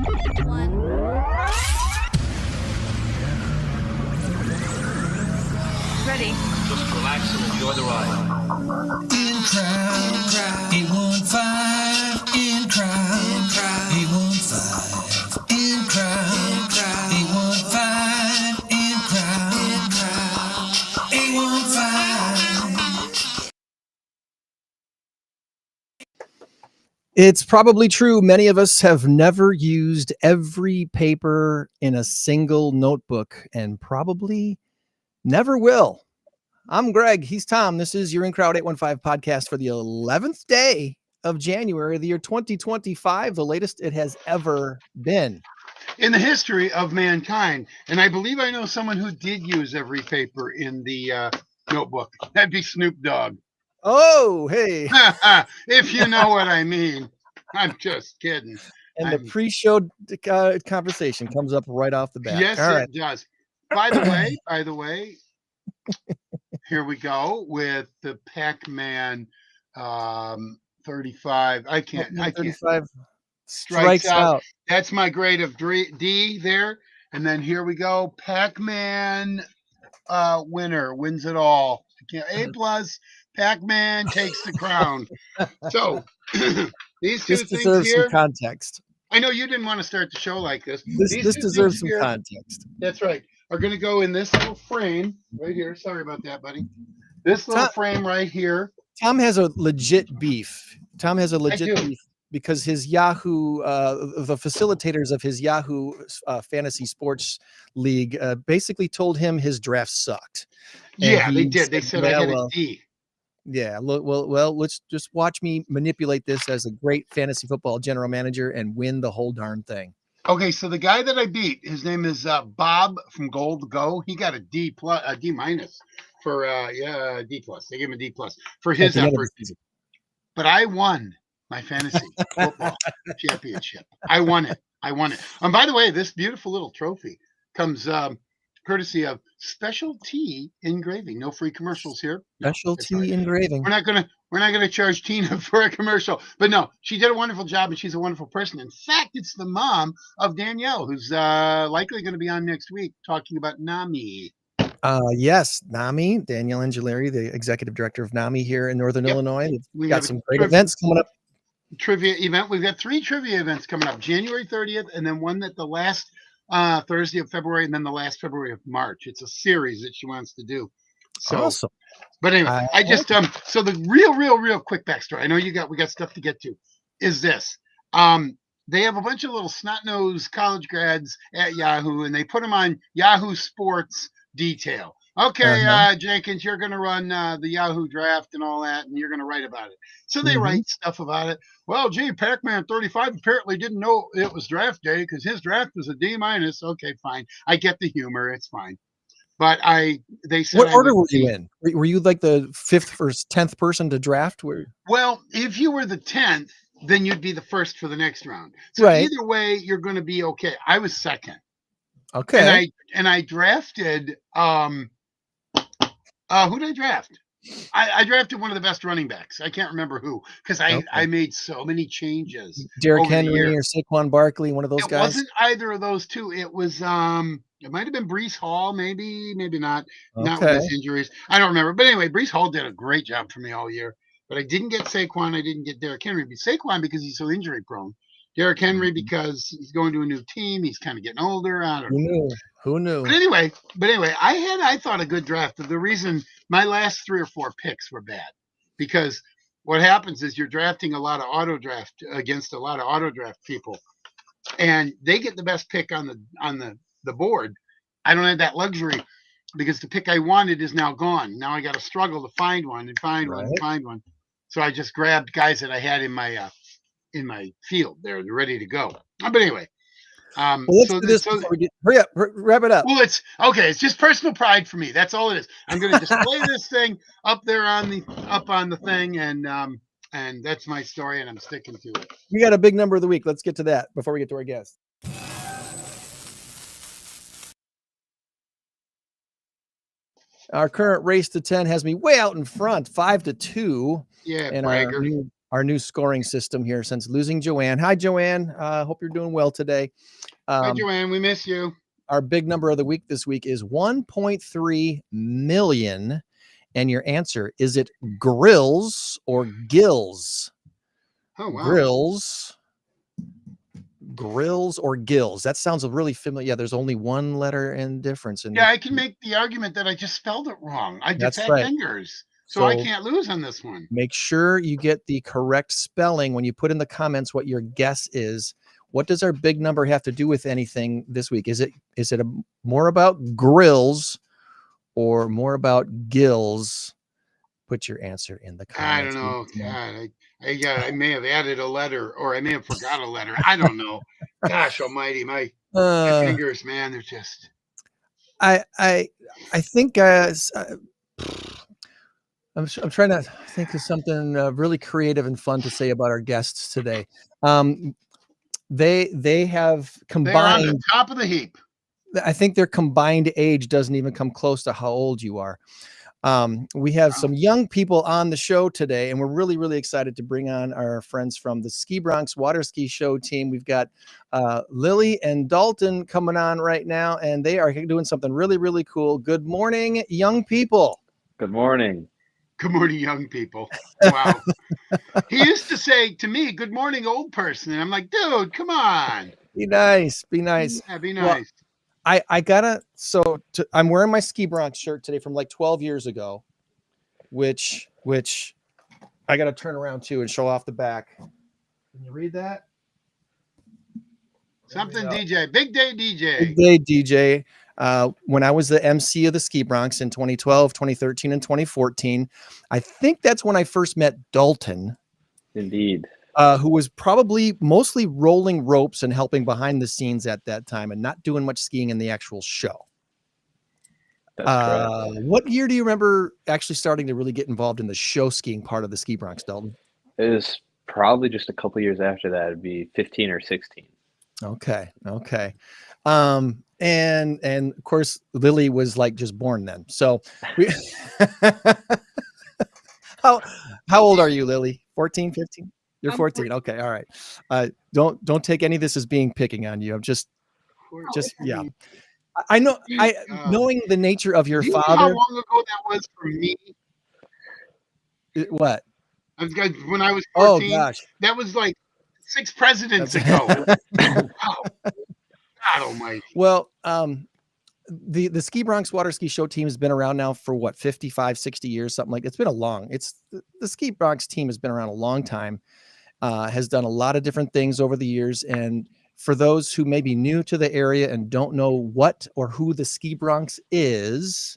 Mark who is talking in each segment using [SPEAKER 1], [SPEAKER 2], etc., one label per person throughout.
[SPEAKER 1] 1.
[SPEAKER 2] Ready.
[SPEAKER 3] Just relax and enjoy the ride.
[SPEAKER 4] In crowd, 815. In crowd, 815. In crowd, 815. In crowd, 815.
[SPEAKER 5] It's probably true. Many of us have never used every paper in a single notebook and probably never will. I'm Greg. He's Tom. This is your INCROWD 815 podcast for the 11th day of January, the year 2025, the latest it has ever been
[SPEAKER 6] in the history of mankind. And I believe I know someone who did use every paper in the notebook. That'd be Snoop Dogg.
[SPEAKER 5] Oh, hey.
[SPEAKER 6] If you know what I mean. I'm just kidding.
[SPEAKER 5] And the pre-show conversation comes up right off the bat.
[SPEAKER 6] Yes, it does. By the way, here we go with the Pac-Man 35. I can't.
[SPEAKER 5] 35 strikes out.
[SPEAKER 6] That's my grade of D there. And then here we go. Pac-Man winner wins it all. A plus. Pac-Man takes the crown. So these two things
[SPEAKER 5] deserves
[SPEAKER 6] here.
[SPEAKER 5] Some context.
[SPEAKER 6] I know you didn't want to start the show like this.
[SPEAKER 5] This deserves some context.
[SPEAKER 6] That's right. Are going to go in this little frame right here. Sorry about that, buddy. This little frame right here.
[SPEAKER 5] Tom has a legit beef. Beef because his Yahoo, the facilitators of his Yahoo fantasy sports league basically told him his draft sucked.
[SPEAKER 6] Yeah, they did. They said I had a D.
[SPEAKER 5] Yeah, well, let's just watch me manipulate this as a great fantasy football general manager and win the whole darn thing.
[SPEAKER 6] Okay, so the guy that I beat, his name is Bob from Gold Go. He got a D minus for D plus. They gave him a D plus for his effort. But I won my fantasy football championship. I won it. And by the way, this beautiful little trophy comes courtesy of Special T Engraving. No free commercials here.
[SPEAKER 5] Special T Engraving.
[SPEAKER 6] We're not gonna charge Tina for a commercial, but no, she did a wonderful job and she's a wonderful person. In fact, it's the mom of Danielle, who's likely going to be on next week talking about NAMI.
[SPEAKER 5] Yes, NAMI, Danielle Angelari, the executive director of NAMI here in Northern Illinois. We've got some great events coming up.
[SPEAKER 6] Trivia event. We've got 3 trivia events coming up: January 30th, and then one that the last Thursday of February, and then the last February of March. It's a series that she wants to do. So,
[SPEAKER 5] awesome.
[SPEAKER 6] But anyway, I just so the real quick backstory. I know we got stuff to get to. Is this? They have a bunch of little snot-nosed college grads at Yahoo, and they put them on Yahoo Sports Detail. Okay, Jenkins, you're going to run the Yahoo draft and all that, and you're going to write about it. So they write stuff about it. Well, gee, Pac-Man 35 apparently didn't know it was draft day because his draft was a D minus. Okay, fine. I get the humor. It's fine. But they said,
[SPEAKER 5] what order were you in? Were you like the 5th or 10th person to draft?
[SPEAKER 6] Well, if you were the 10th, then you'd be the first for the next round. So either way, you're going to be okay. I was second.
[SPEAKER 5] Okay.
[SPEAKER 6] And I drafted. Who did I draft? I drafted one of the best running backs. I can't remember who because I made so many changes.
[SPEAKER 5] Derrick Henry or Saquon Barkley, one of those guys.
[SPEAKER 6] It wasn't either of those two. It was it might have been Breece Hall, maybe not. Not with his injuries. I don't remember. But anyway, Breece Hall did a great job for me all year. But I didn't get Saquon. I didn't get Derrick Henry. But Saquon because he's so injury prone. Derrick Henry because he's going to a new team. He's kind of getting older. I don't know.
[SPEAKER 5] Who knew?
[SPEAKER 6] But anyway, I thought a good draft. The reason my last 3 or 4 picks were bad because what happens is you're drafting a lot of auto draft against a lot of auto draft people, and they get the best pick on the board. I don't have that luxury because the pick I wanted is now gone. Now I got to struggle to find one and find one and find one. So I just grabbed guys that I had in my field. They're ready to go. But anyway.
[SPEAKER 5] Let's do this before we get, hurry up, wrap it up.
[SPEAKER 6] Well, it's okay. It's just personal pride for me. That's all it is. I'm going to display this thing up there on the thing, and that's my story, and I'm sticking to it.
[SPEAKER 5] We got a big number of the week. Let's get to that before we get to our guest. Our current race to 10 has me way out in front, 5-2.
[SPEAKER 6] Yeah,
[SPEAKER 5] and
[SPEAKER 6] bragger.
[SPEAKER 5] our new scoring system here since losing Joanne. Hi, Joanne. Hope you're doing well today.
[SPEAKER 6] Hi, Joanne. We miss you.
[SPEAKER 5] Our big number of the week this week is 1.3 million. And your answer, is it grills or gills?
[SPEAKER 6] Oh, wow.
[SPEAKER 5] Grills or gills? That sounds really familiar. Yeah, there's only one letter in difference.
[SPEAKER 6] Yeah, I can make the argument that I just spelled it wrong. I have
[SPEAKER 5] That's
[SPEAKER 6] fat
[SPEAKER 5] right.
[SPEAKER 6] fingers, so I can't lose on this one.
[SPEAKER 5] Make sure you get the correct spelling when you put in the comments what your guess is. What does our big number have to do with anything this week? Is it more about grills or more about gills? Put your answer in the comments.
[SPEAKER 6] I don't know. God, I may have added a letter, or I may have forgot a letter. I don't know. Gosh Almighty, my fingers, man, they're just.
[SPEAKER 5] I think I'm trying to think of something really creative and fun to say about our guests today. They have combined.
[SPEAKER 6] They're on the top of the heap.
[SPEAKER 5] I think their combined age doesn't even come close to how old you are. We have some young people on the show today, and we're really, really excited to bring on our friends from the Ski Bronx Water Ski Show team. We've got Lily and Dalton coming on right now, and they are doing something really, really cool. Good morning, young people.
[SPEAKER 1] Good morning.
[SPEAKER 6] Good morning, young people. Wow. He used to say to me, "Good morning, old person," and I'm like, "Dude, come on.
[SPEAKER 5] Be nice. Be nice.
[SPEAKER 6] Yeah, be nice."
[SPEAKER 5] Well, I'm wearing my Ski Bronx shirt today from like 12 years ago, which I got to turn around too and show off the back. Can you read that?
[SPEAKER 6] Something DJ, Big Day DJ.
[SPEAKER 5] Big Day DJ. When I was the MC of the Ski Bronx in 2012, 2013, and 2014, I think that's when I first met Dalton.
[SPEAKER 1] Indeed.
[SPEAKER 5] Who was probably mostly rolling ropes and helping behind the scenes at that time and not doing much skiing in the actual show.
[SPEAKER 1] That's correct.
[SPEAKER 5] What year do you remember actually starting to really get involved in the show skiing part of the Ski Bronx, Dalton?
[SPEAKER 1] It was probably just a couple years after that. It'd be 15 or 16.
[SPEAKER 5] Okay. And of course, Lily was like just born then. So how old are you, Lily? 14, 15? You're 14. Okay. All right. Don't take any of this as being picking on you. I'm just yeah. I know. Knowing the nature of your father.
[SPEAKER 6] How long ago that was for me?
[SPEAKER 5] What?
[SPEAKER 6] When I was 14.
[SPEAKER 5] Oh gosh.
[SPEAKER 6] That was like 6 presidents ago. Wow. God Almighty.
[SPEAKER 5] Well, the Ski Bronx Water Ski Show team has been around now for what, 55, 60 years, something like that. It's been the Ski Bronx team has been around a long time, has done a lot of different things over the years. And for those who may be new to the area and don't know what or who the Ski Bronx is,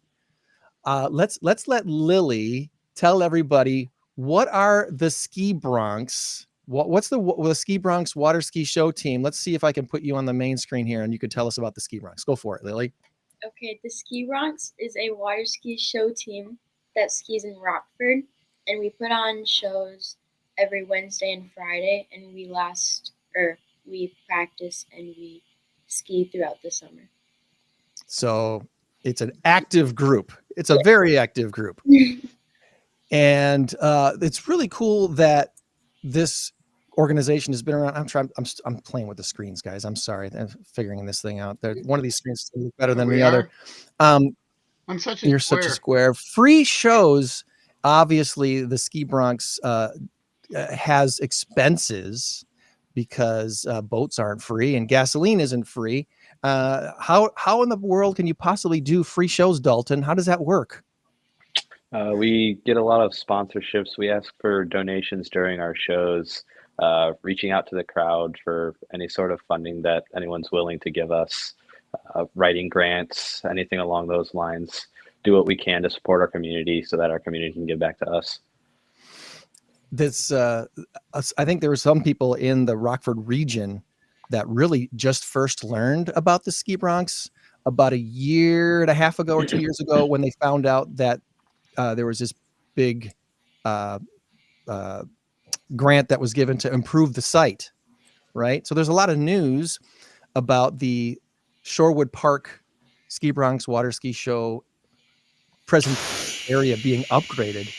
[SPEAKER 5] let's let Lily tell everybody, what are the Ski Bronx? What's the Ski Bronx Water Ski Show team? Let's see if I can put you on the main screen here and you can tell us about the Ski Bronx. Go for it, Lily.
[SPEAKER 7] Okay, the Ski Bronx is a water ski show team that skis in Rockford, and we put on shows every Wednesday and Friday, and we practice and we ski throughout the summer.
[SPEAKER 5] So it's an active group. It's a very active group. And it's really cool that this organization has been around. I'm playing with the screens, guys. I'm sorry. I'm figuring this thing out. One of these screens is better than the other. You're such a square. Free shows. Obviously, the Ski Bronx has expenses because boats aren't free and gasoline isn't free. How in the world can you possibly do free shows, Dalton? How does that work?
[SPEAKER 1] We get a lot of sponsorships. We ask for donations during our shows, reaching out to the crowd for any sort of funding that anyone's willing to give us, writing grants, anything along those lines. Do what we can to support our community so that our community can give back to us.
[SPEAKER 5] I think there were some people in the Rockford region that really just first learned about the Ski Bronx about a year and a half ago or 2 years ago when they found out that there was this big grant that was given to improve the site, right? So there's a lot of news about the Shorewood Park Ski Bronx Water Ski Show present area being upgraded.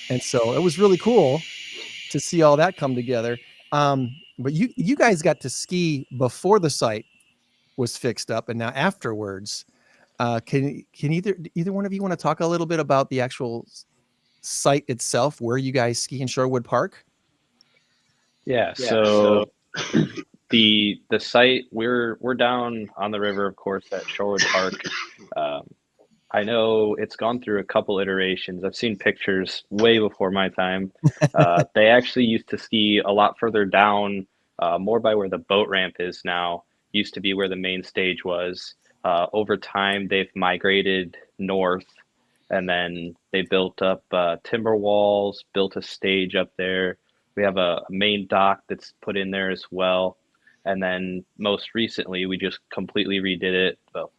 [SPEAKER 5] And so it was really cool to see all that come together. But you guys got to ski before the site was fixed up, and now afterwards. Can either one of you want to talk a little bit about the actual site itself, where you guys ski in Shorewood Park?
[SPEAKER 1] Yeah, so the site we're down on the river, of course, at Shorewood Park. Um, I know it's gone through a couple iterations. I've seen pictures way before my time. They actually used to ski a lot further down, more by where the boat ramp is now. Used to be where the main stage was. Over time, they've migrated north, and then they built up timber walls, built a stage up there. We have a main dock that's put in there as well. And then most recently, we just completely redid it. Well,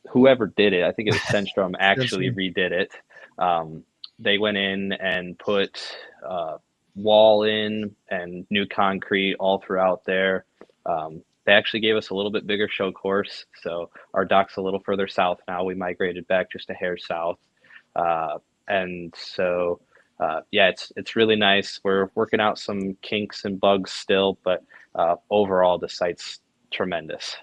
[SPEAKER 1] whoever did it, I think it was Stenstrom, actually redid it. They went in and put wall in and new concrete all throughout there. They actually gave us a little bit bigger show course, so our dock's a little further south now. We migrated back just a hair south, and so yeah, it's really nice. We're working out some kinks and bugs still, but overall the site's tremendous.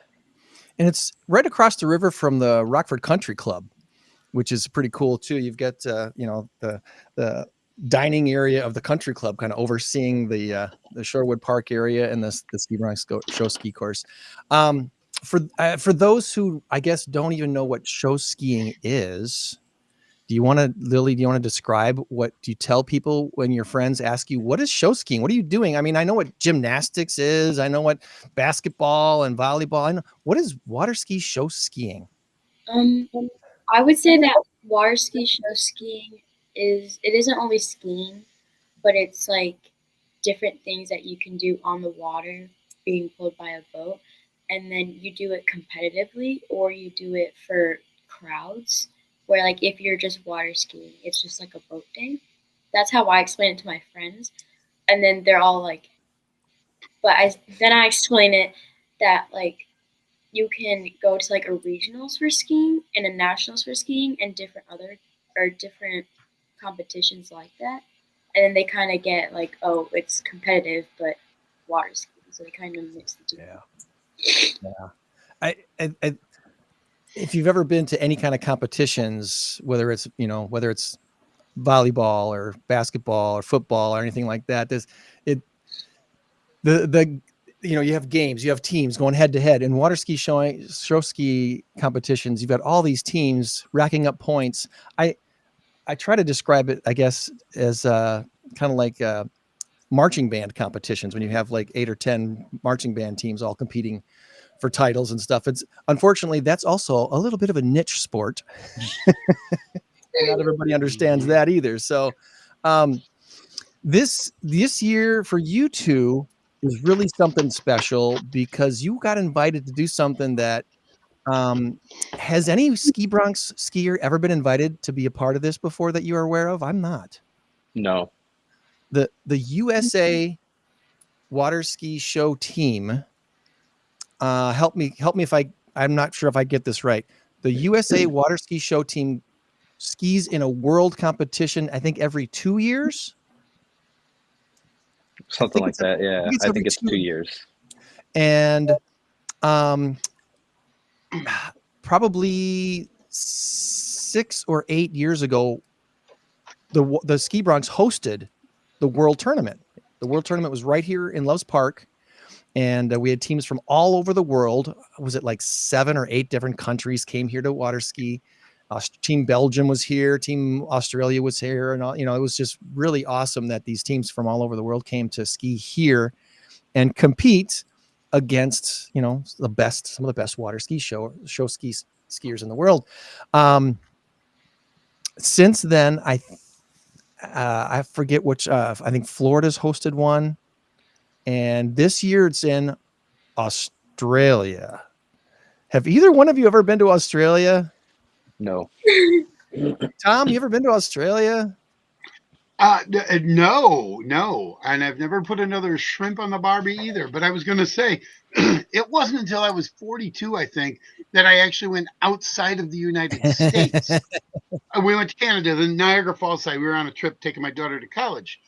[SPEAKER 5] And it's right across the river from the Rockford Country Club, which is pretty cool too. You've got the dining area of the country club, kind of overseeing the Shorewood Park area and the Ski Bronx show ski course. For those who I guess don't even know what show skiing is, Lily, do you want to describe do you tell people when your friends ask you, what is show skiing? What are you doing? I mean, I know what gymnastics is. I know what basketball and volleyball. I know. What is water ski show skiing?
[SPEAKER 7] I would say that water ski show skiing isn't only skiing, but it's like different things that you can do on the water being pulled by a boat. And then you do it competitively or you do it for crowds. Where like if you're just water skiing, it's just like a boat day. That's how I explain it to my friends, and then they're all like, then I explain it that like you can go to like a regionals for skiing and a nationals for skiing and different competitions like that, and then they kind of get like, oh, it's competitive but water skiing, so they kind of mix the two.
[SPEAKER 5] Yeah. I if you've ever been to any kind of competitions, whether it's volleyball or basketball or football or anything like that, you have games, you have teams going head to head. In water ski show ski competitions, you've got all these teams racking up points. I try to describe it, I guess, as kind of like marching band competitions when you have like 8 or 10 marching band teams all competing for titles and stuff. It's unfortunately that's also a little bit of a niche sport. Not everybody understands that either. So this year for you two is really something special because you got invited to do something that has any Ski Bronx skier ever been invited to be a part of this before that you are aware of? I'm not.
[SPEAKER 1] No.
[SPEAKER 5] The USA water ski show team, help me if I'm not sure if I get this right. The USA water ski show team skis in a world competition, I think every 2 years.
[SPEAKER 1] Something like that. Yeah. I think it's 2 years.
[SPEAKER 5] And probably 6 or 8 years ago, the Ski Bronx hosted the world tournament. The world tournament was right here in Loves Park. And we had teams from all over the world. Was it like 7 or 8 different countries came here to water ski? Team Belgium was here. Team Australia was here. And, it was just really awesome that these teams from all over the world came to ski here and compete against, some of the best water ski show skiers in the world. Since then, I forget which, I think Florida's hosted one. And this year it's in Australia. Have either one of you ever been to Australia?
[SPEAKER 1] No.
[SPEAKER 5] Tom, you ever been to Australia?
[SPEAKER 6] No. And I've never put another shrimp on the barbie either. But I was going to say, it wasn't until I was 42, I think, that I actually went outside of the United States. We went to Canada, the Niagara Falls side. We were on a trip taking my daughter to college.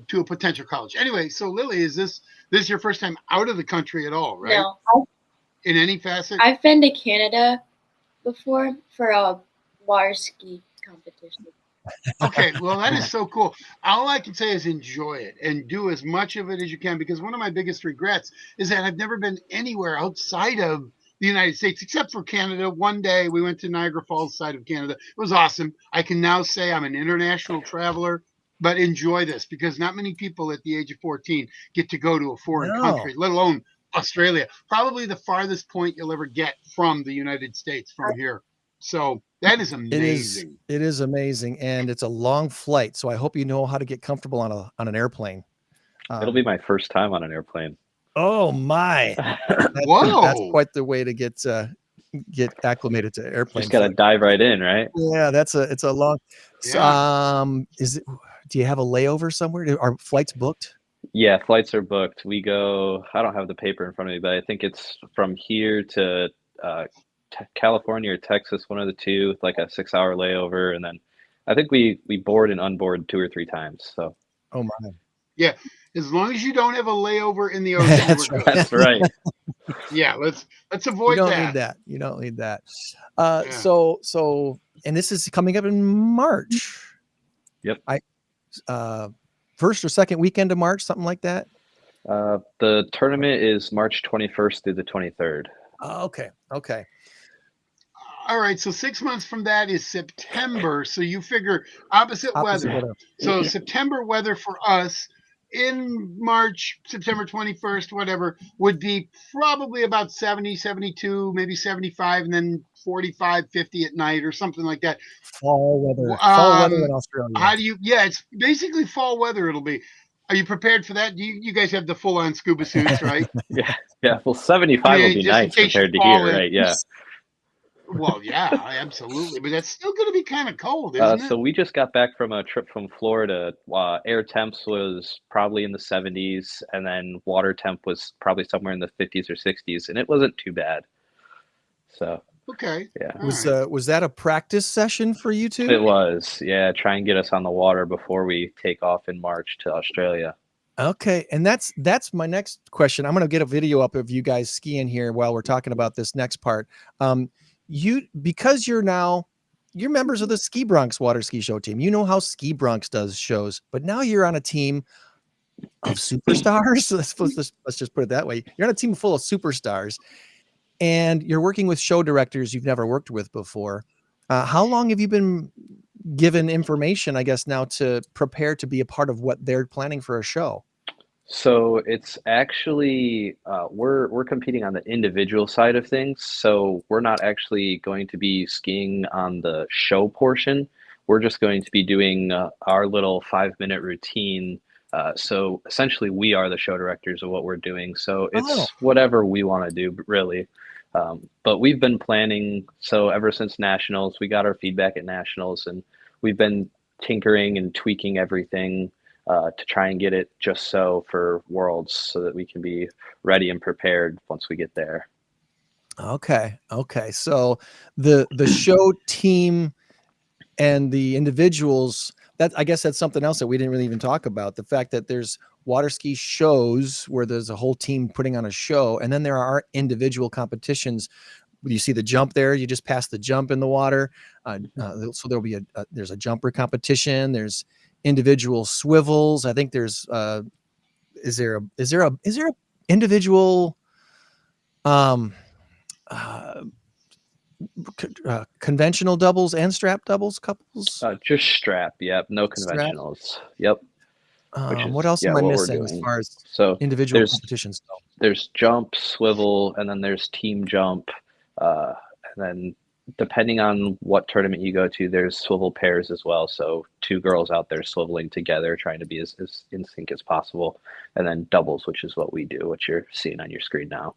[SPEAKER 6] to a potential college. Anyway, so Lily, is this your first time out of the country at all, right?
[SPEAKER 7] No,
[SPEAKER 6] In any facet?
[SPEAKER 7] I've been to Canada before for a water ski competition.
[SPEAKER 6] Okay, well, that is so cool. All I can say is enjoy it and do as much of it as you can, because one of my biggest regrets is that I've never been anywhere outside of the United States except for Canada. One day we went to Niagara Falls side of Canada. It was awesome. I can now say I'm an international traveler, but enjoy this because not many people at the age of 14 get to go to a foreign
[SPEAKER 5] No.
[SPEAKER 6] country, let alone Australia. Probably the farthest point you'll ever get from the United States from here. So that is amazing.
[SPEAKER 5] It is amazing, and it's a long flight. So I hope you know how to get comfortable on an airplane.
[SPEAKER 1] It'll be my first time on an airplane.
[SPEAKER 5] Oh my! That's
[SPEAKER 6] Whoa.
[SPEAKER 5] quite the way to get acclimated to airplane.
[SPEAKER 1] Just gotta
[SPEAKER 5] flight.
[SPEAKER 1] dive right in, right?
[SPEAKER 5] Yeah, it's a long.
[SPEAKER 6] Yeah.
[SPEAKER 5] Is it? Do you have a layover somewhere? Are flights booked?
[SPEAKER 1] Yeah, flights are booked. We go, I don't have the paper in front of me, but I think it's from here to California or Texas, one of the two, with like a 6 hour layover. And then I think we board and unboard 2 or 3 times. So,
[SPEAKER 5] Oh my!
[SPEAKER 6] Yeah, as long as you don't have a layover in the ocean,
[SPEAKER 5] That's
[SPEAKER 6] we're
[SPEAKER 5] right.
[SPEAKER 6] good.
[SPEAKER 1] that's right.
[SPEAKER 6] Yeah, let's
[SPEAKER 5] You
[SPEAKER 6] avoid
[SPEAKER 5] don't
[SPEAKER 6] that.
[SPEAKER 5] need that. You don't need that.
[SPEAKER 6] Yeah.
[SPEAKER 5] So, and this is coming up in March.
[SPEAKER 1] Yep.
[SPEAKER 5] First or second weekend of March, something like that.
[SPEAKER 1] The tournament is March 21st through the 23rd.
[SPEAKER 5] Oh, okay.
[SPEAKER 6] All right, so 6 months from that is September. So you figure opposite weather. So September weather for us in March, September 21st, whatever, would be probably about 70, 72, maybe 75, and then 45, 50 at night or something like that.
[SPEAKER 5] Fall weather. Fall weather in Australia.
[SPEAKER 6] How do you, yeah, it's basically fall weather it'll be. Are you prepared for that? You guys have the full on scuba suits, right?
[SPEAKER 1] Yeah. Yeah. Well, 75 will be
[SPEAKER 6] Just in
[SPEAKER 1] nice
[SPEAKER 6] case you
[SPEAKER 1] compared to
[SPEAKER 6] fall
[SPEAKER 1] here,
[SPEAKER 6] in.
[SPEAKER 1] right? Yeah.
[SPEAKER 6] Well, yeah, absolutely. But that's still going to be kind of cold, isn't
[SPEAKER 1] So
[SPEAKER 6] it?
[SPEAKER 1] we just got back from a trip from Florida. Air temps was probably in the 70s, and then water temp was probably somewhere in the 50s or 60s, and it wasn't too bad. So
[SPEAKER 6] Okay.
[SPEAKER 1] yeah,
[SPEAKER 6] All right.
[SPEAKER 5] Was that a practice session for you two?
[SPEAKER 1] it was. Yeah, try and get us on the water before we take off in March to Australia.
[SPEAKER 5] Okay, and that's my next question. I'm going to get a video up of you guys skiing here while we're talking about this next part. Because you're members of the Ski Bronx water ski show team. You know how Ski Bronx does shows, but now you're on a team of superstars. Let's just put it that way. You're on a team full of superstars, and you're working with show directors you've never worked with before. How long have you been given information, I guess, now to prepare to be a part of what they're planning for a show?
[SPEAKER 1] So it's actually we're competing on the individual side of things. So we're not actually going to be skiing on the show portion. We're just going to be doing our little 5 minute routine. So essentially, we are the show directors of what we're doing. So
[SPEAKER 5] Oh,
[SPEAKER 1] it's whatever we want to do, really. But we've been planning. So ever since nationals, we got our feedback at nationals, and we've been tinkering and tweaking everything to try and get it just so for Worlds so that we can be ready and prepared once we get there.
[SPEAKER 5] okay. So the show team and the individuals, that I guess that's something else that we didn't really even talk about. The fact that there's water ski shows where there's a whole team putting on a show, and then there are individual competitions. You see the jump there, you just pass the jump in the water. So there'll be there's a jumper competition. There's individual swivels. I think there's is there a individual conventional doubles and strap doubles couples?
[SPEAKER 1] Just strap, yep, no
[SPEAKER 5] Strap.
[SPEAKER 1] conventionals. Yep. Which is
[SPEAKER 5] What else am I
[SPEAKER 1] what we're
[SPEAKER 5] missing as
[SPEAKER 1] doing.
[SPEAKER 5] far as
[SPEAKER 1] So
[SPEAKER 5] individual competitions go?
[SPEAKER 1] there's jump, swivel, and then there's team jump. And then depending on what tournament you go to, there's swivel pairs as well. So 2 girls out there swiveling together, trying to be as in sync as possible. And then doubles, which is what we do, what you're seeing on your screen now.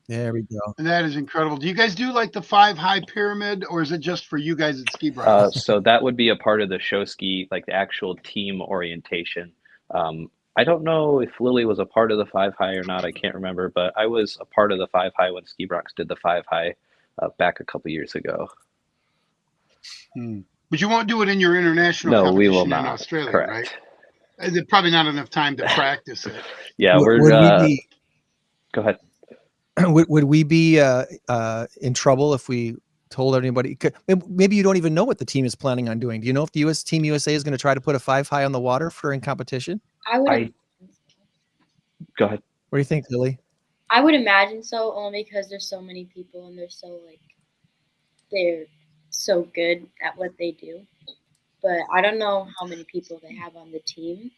[SPEAKER 5] There we go.
[SPEAKER 6] And that is incredible. Do you guys do like the 5 high pyramid, or is it just for you guys at Ski Bronx?
[SPEAKER 1] So that would be a part of the show ski, like the actual team orientation. I don't know if Lily was a part of the 5 high or not. I can't remember, but I was a part of the 5 high when Ski Bronx did the 5 high back a couple years ago.
[SPEAKER 6] But you won't do it in your international
[SPEAKER 1] No, we
[SPEAKER 6] competition
[SPEAKER 1] will
[SPEAKER 6] in
[SPEAKER 1] not.
[SPEAKER 6] Australia,
[SPEAKER 1] Correct.
[SPEAKER 6] right? There's probably not enough time to practice it.
[SPEAKER 1] Yeah,
[SPEAKER 5] Would we be
[SPEAKER 1] go ahead.
[SPEAKER 5] would we be in trouble if we told anybody? Maybe you don't even know what the team is planning on doing. Do you know if the Team USA is going to try to put a 5 high on the water for in competition?
[SPEAKER 7] I would.
[SPEAKER 1] Go ahead.
[SPEAKER 5] What do you think, Lily?
[SPEAKER 7] I would imagine so, only because there's so many people and they're so good at what they do. But I don't know how many people they have on the team.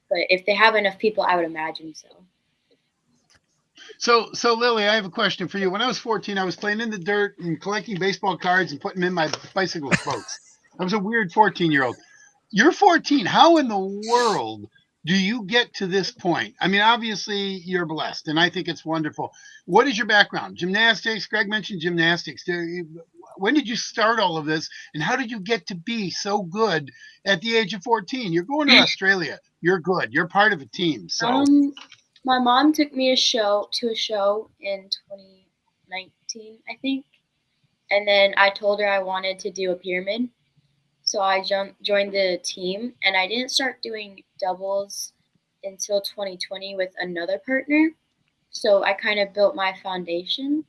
[SPEAKER 7] But if they have enough people, I would imagine so.
[SPEAKER 6] So Lily, I have a question for you. When I was 14, I was playing in the dirt and collecting baseball cards and putting them in my bicycle spokes. I was a weird 14-year-old. You're 14. How in the world do you get to this point? I mean, obviously you're blessed, and I think it's wonderful. What is your background? Gymnastics? Greg mentioned gymnastics. When did you start all of this, and how did you get to be so good at the age of 14? You're going to Australia. You're good. You're part of a team. So.
[SPEAKER 7] My mom took me to a show in 2019, I think, and then I told her I wanted to do a pyramid. So I joined the team, and I didn't start doing doubles until 2020 with another partner. So I kind of built my foundation,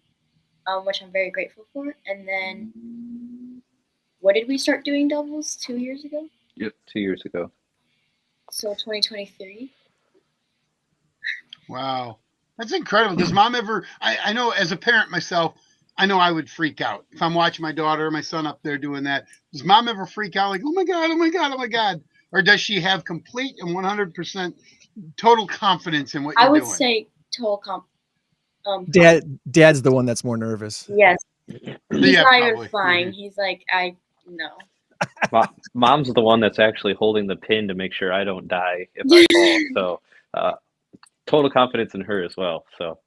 [SPEAKER 7] which I'm very grateful for. And then, what did we start doing doubles 2 years ago?
[SPEAKER 1] Yep, 2 years ago.
[SPEAKER 7] So 2023.
[SPEAKER 6] Wow. That's incredible. Does mom ever, I know as a parent myself, I know I would freak out if I'm watching my daughter or my son up there doing that. Does mom ever freak out like, oh my God, oh my God, oh my God? Or does she have complete and 100% total confidence in what you're doing?
[SPEAKER 7] I would say total
[SPEAKER 5] Dad's the one that's more nervous.
[SPEAKER 7] Yes. He's
[SPEAKER 6] Yeah,
[SPEAKER 7] not
[SPEAKER 6] probably.
[SPEAKER 7] even fine. He's like, no.
[SPEAKER 1] Mom's the one that's actually holding the pin to make sure I don't die if I fall. So total confidence in her as well. So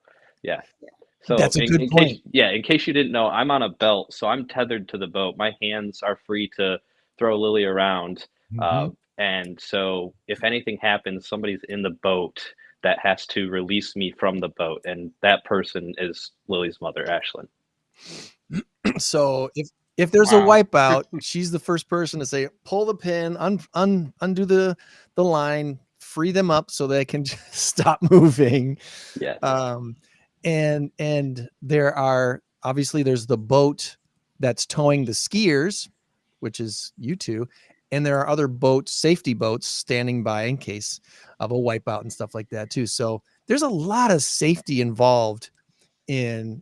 [SPEAKER 1] yeah. So
[SPEAKER 5] That's a good point.
[SPEAKER 1] In case you didn't know, I'm on a belt, so I'm tethered to the boat. My hands are free to throw Lily around. And so if anything happens, somebody's in the boat that has to release me from the boat. And that person is Lily's mother, Ashlyn.
[SPEAKER 5] So if there's a wipeout, she's the first person to say, pull the pin, undo the line, free them up so they can just stop moving.
[SPEAKER 1] Yeah.
[SPEAKER 5] And there's the boat that's towing the skiers, which is you two, and there are other boats, safety boats, standing by in case of a wipeout and stuff like that too. So there's a lot of safety involved in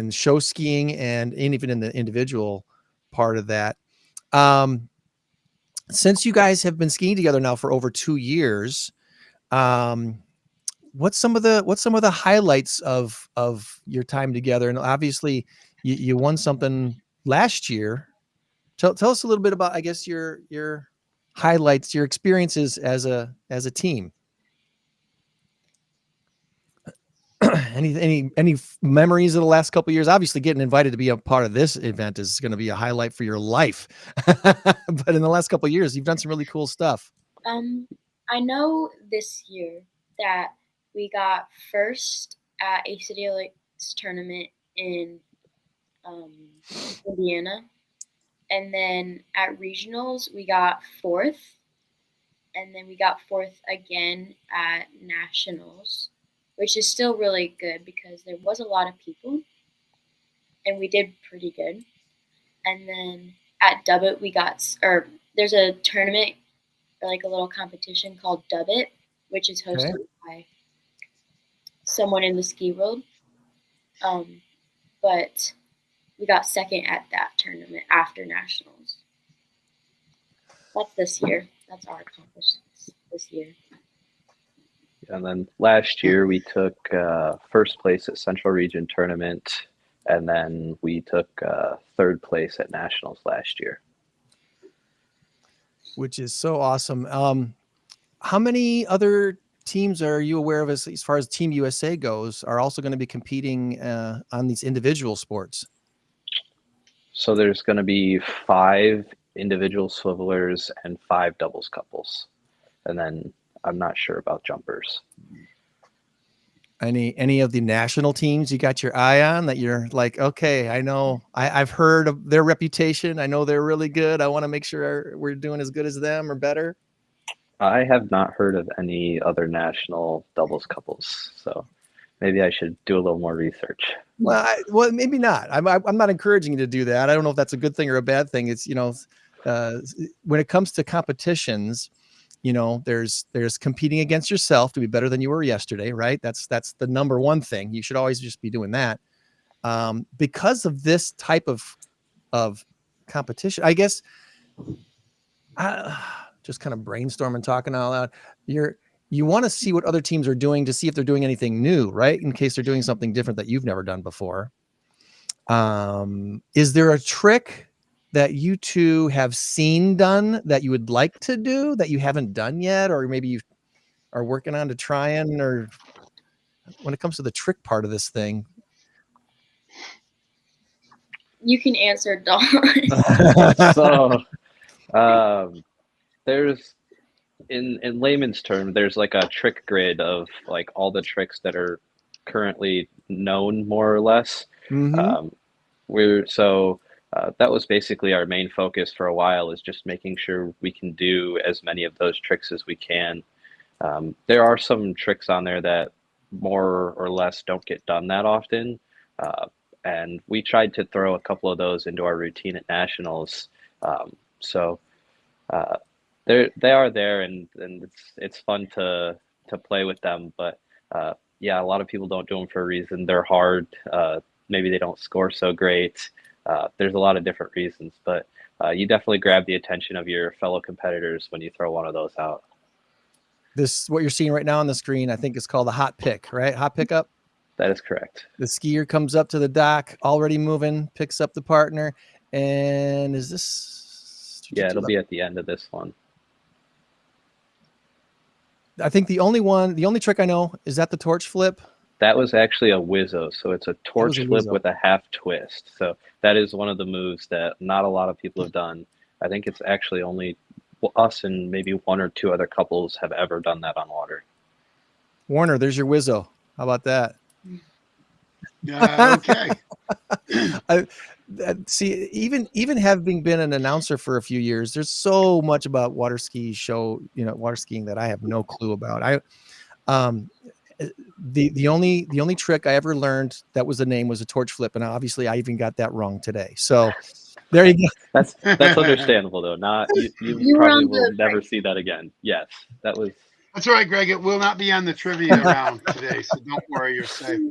[SPEAKER 5] show skiing and even in the individual part of that. Since you guys have been skiing together now for over 2 years, what's some of the highlights of your time together? And obviously you won something last year. Tell us a little bit about, I guess, your highlights, your experiences as a team. Any memories of the last couple of years? Obviously getting invited to be a part of this event is going to be a highlight for your life. But in the last couple of years, you've done some really cool stuff.
[SPEAKER 7] I know this year that we got first at a City Lakes tournament in Indiana. And then at regionals, we got fourth. And then we got fourth again at nationals, which is still really good because there was a lot of people. And we did pretty good. And then at Dubbit, there's a tournament, or like a little competition called Dubbit, which is hosted by someone in the ski world. But we got second at that tournament after nationals. That's this year. That's our accomplishments this year.
[SPEAKER 1] And then last year we took first place at Central Region Tournament, and then we took third place at nationals last year. Which
[SPEAKER 5] is so awesome. How many other teams are you aware of as far as Team USA goes are also going to be competing on these individual sports?
[SPEAKER 1] So there's going to be 5 individual swivelers and 5 doubles couples. And then I'm not sure about jumpers.
[SPEAKER 5] Any of the national teams you got your eye on that you're like, okay, I know I've heard of their reputation. I know they're really good. I want to make sure we're doing as good as them or better.
[SPEAKER 1] I have not heard of any other national doubles couples, so maybe I should do a little more research.
[SPEAKER 5] Well, maybe not. I'm not encouraging you to do that. I don't know if that's a good thing or a bad thing. It's, when it comes to competitions, there's competing against yourself to be better than you were yesterday, right? That's the number one thing. You should always just be doing that. Because of this type of competition, I guess, just kind of brainstorming, talking out loud. You want to see what other teams are doing to see if they're doing anything new, right? In case they're doing something different that you've never done before. Is there a trick that you two have seen done that you would like to do that you haven't done yet, or maybe you are working on to try and, or when it comes to the trick part of this thing?
[SPEAKER 7] You can answer, Dawn.
[SPEAKER 1] So, there's in layman's term, there's like a trick grid of like all the tricks that are currently known more or less.
[SPEAKER 5] Mhm.
[SPEAKER 1] That was basically our main focus for a while, is just making sure we can do as many of those tricks as we can. There are some tricks on there that more or less don't get done that often. Uh, and we tried to throw a couple of those into our routine at nationals. Um, so uh, they are there, and it's fun to play with them. But yeah, a lot of people don't do them for a reason. They're hard. Maybe they don't score so great. There's a lot of different reasons, but you definitely grab the attention of your fellow competitors when you throw one of those out.
[SPEAKER 5] This, what you're seeing right now on the screen, I think is called a hot pick, right? Hot pickup.
[SPEAKER 1] That is correct.
[SPEAKER 5] The skier comes up to the dock, already moving, picks up the partner, and is this?
[SPEAKER 1] Yeah, it'll be at the end of this one.
[SPEAKER 5] I think the only trick I know is that the torch flip.
[SPEAKER 1] That was actually a Wizzo, so it's a torch flip with a half twist. So that is one of the moves that not a lot of people have done. I think it's actually only us and maybe one or two other couples have ever done that on water.
[SPEAKER 5] Warner, there's your Wizzo. How about that?
[SPEAKER 6] Okay.
[SPEAKER 5] See, even having been an announcer for a few years, there's so much about water skiing that I have no clue about. The only trick I ever learned that was the name was a torch flip, and obviously I even got that wrong today. So there you go.
[SPEAKER 1] That's understandable though. Not you probably will never see that again. Yes, that was.
[SPEAKER 6] That's all right, Greg. It will not be on the trivia round today, so don't worry, you're safe.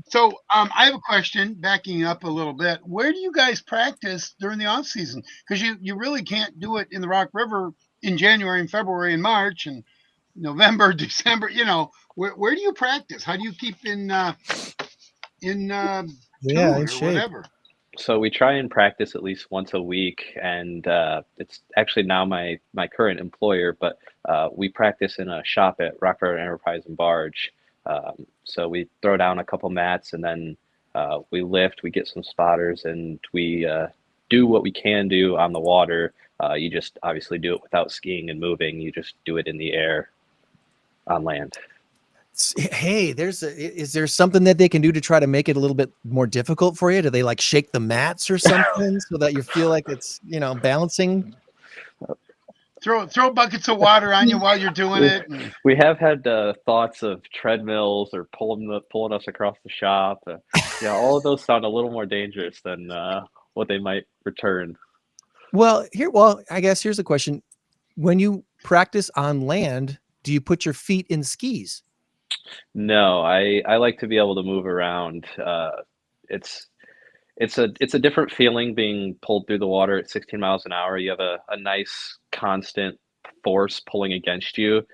[SPEAKER 6] So I have a question, backing up a little bit. Where do you guys practice during the off season? Because you really can't do it in the Rock River in January and February and March and November, December. Where do you practice? How do you keep in shape. Or whatever?
[SPEAKER 1] So we try and practice at least once a week, and it's actually now my current employer, but we practice in a shop at Rock River Enterprise and Barge. So we throw down a couple mats, and then we lift, we get some spotters, and we do what we can do on the water. You just obviously do it without skiing and moving. You just do it in the air on land.
[SPEAKER 5] Hey, is there something that they can do to try to make it a little bit more difficult for you? Do they like shake the mats or something so that you feel like it's, balancing?
[SPEAKER 6] Throw buckets of water on you while you're doing it.
[SPEAKER 1] We have had thoughts of treadmills or pulling us across the shop. All of those sound a little more dangerous than what they might return.
[SPEAKER 5] Well, I guess here's the question. When you practice on land, do you put your feet in skis?
[SPEAKER 1] No, I like to be able to move around. It's a different feeling being pulled through the water at 16 miles an hour. You have a nice constant force pulling against you.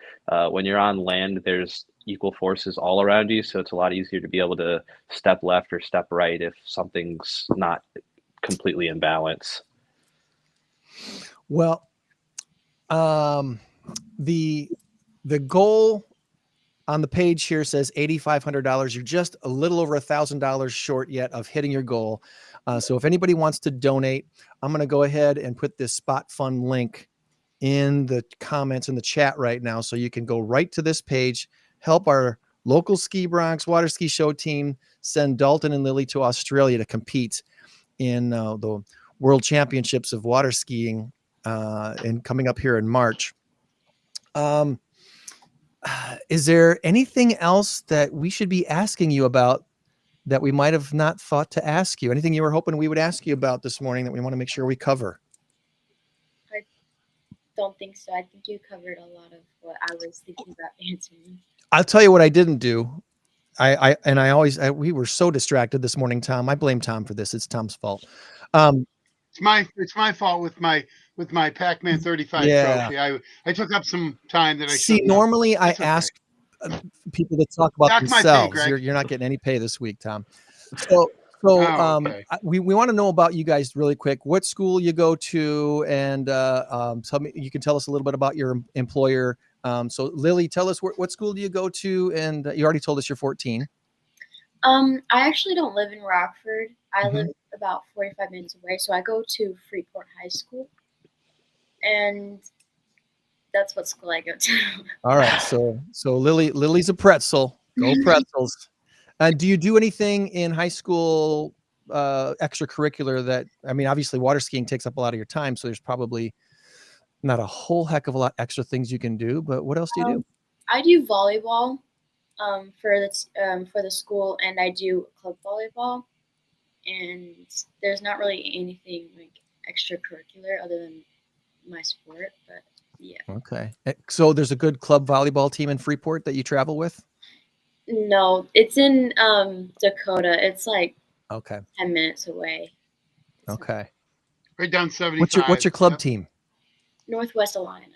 [SPEAKER 1] When you're on land, there's equal forces all around you, so it's a lot easier to be able to step left or step right if something's not completely in balance.
[SPEAKER 5] Well, the goal on the page here says $8,500. You're just a little over $1,000 short yet of hitting your goal. So if anybody wants to donate, I'm going to go ahead and put this spot fund link in the comments in the chat right now. So you can go right to this page, help our local Ski Bronx water ski show team send Dalton and Lily to Australia to compete in the World Championships of water skiing and coming up here in March. Um, is there anything else that we should be asking you about that we might have not thought to ask you? Anything you were hoping we would ask you about this morning that we want to make sure we cover?
[SPEAKER 7] I don't think so. I think you covered a lot of what I was thinking about answering.
[SPEAKER 5] I'll tell you what I didn't do. We were so distracted this morning, Tom. I blame Tom for this. It's Tom's fault.
[SPEAKER 6] It's my fault with my Pac-Man 35
[SPEAKER 5] Yeah.
[SPEAKER 6] trophy. I took up some time that I
[SPEAKER 5] See,
[SPEAKER 6] shouldn't have.
[SPEAKER 5] normally I
[SPEAKER 6] That's okay.
[SPEAKER 5] ask people to talk about
[SPEAKER 6] Dock my pay,
[SPEAKER 5] themselves.
[SPEAKER 6] Greg.
[SPEAKER 5] You're not getting any pay this week, Tom. So
[SPEAKER 6] Okay.
[SPEAKER 5] we want to know about you guys really quick. What school you go to, and you can tell us a little bit about your employer. So Lily, tell us what school do you go to, and you already told us you're 14.
[SPEAKER 7] I actually don't live in Rockford. I
[SPEAKER 5] Mm-hmm.
[SPEAKER 7] live about 45 minutes away, so I go to Freeport High School, and that's what school I go to.
[SPEAKER 5] All right, so Lily's a pretzel. Go pretzels. Do you do anything in high school extracurricular that, I mean, obviously water skiing takes up a lot of your time, so there's probably not a whole heck of a lot extra things you can do, but what else do you do?
[SPEAKER 7] I do volleyball for the school, and I do club volleyball. And there's not really anything like extracurricular other than my sport, but yeah.
[SPEAKER 5] Okay. So there's a good club volleyball team in Freeport that you travel with?
[SPEAKER 7] No, it's in Dakota. It's like
[SPEAKER 5] Okay.
[SPEAKER 7] 10 minutes away.
[SPEAKER 5] Okay.
[SPEAKER 6] Right down 75.
[SPEAKER 5] What's your club
[SPEAKER 6] Yep.
[SPEAKER 5] team?
[SPEAKER 7] Northwest Illini.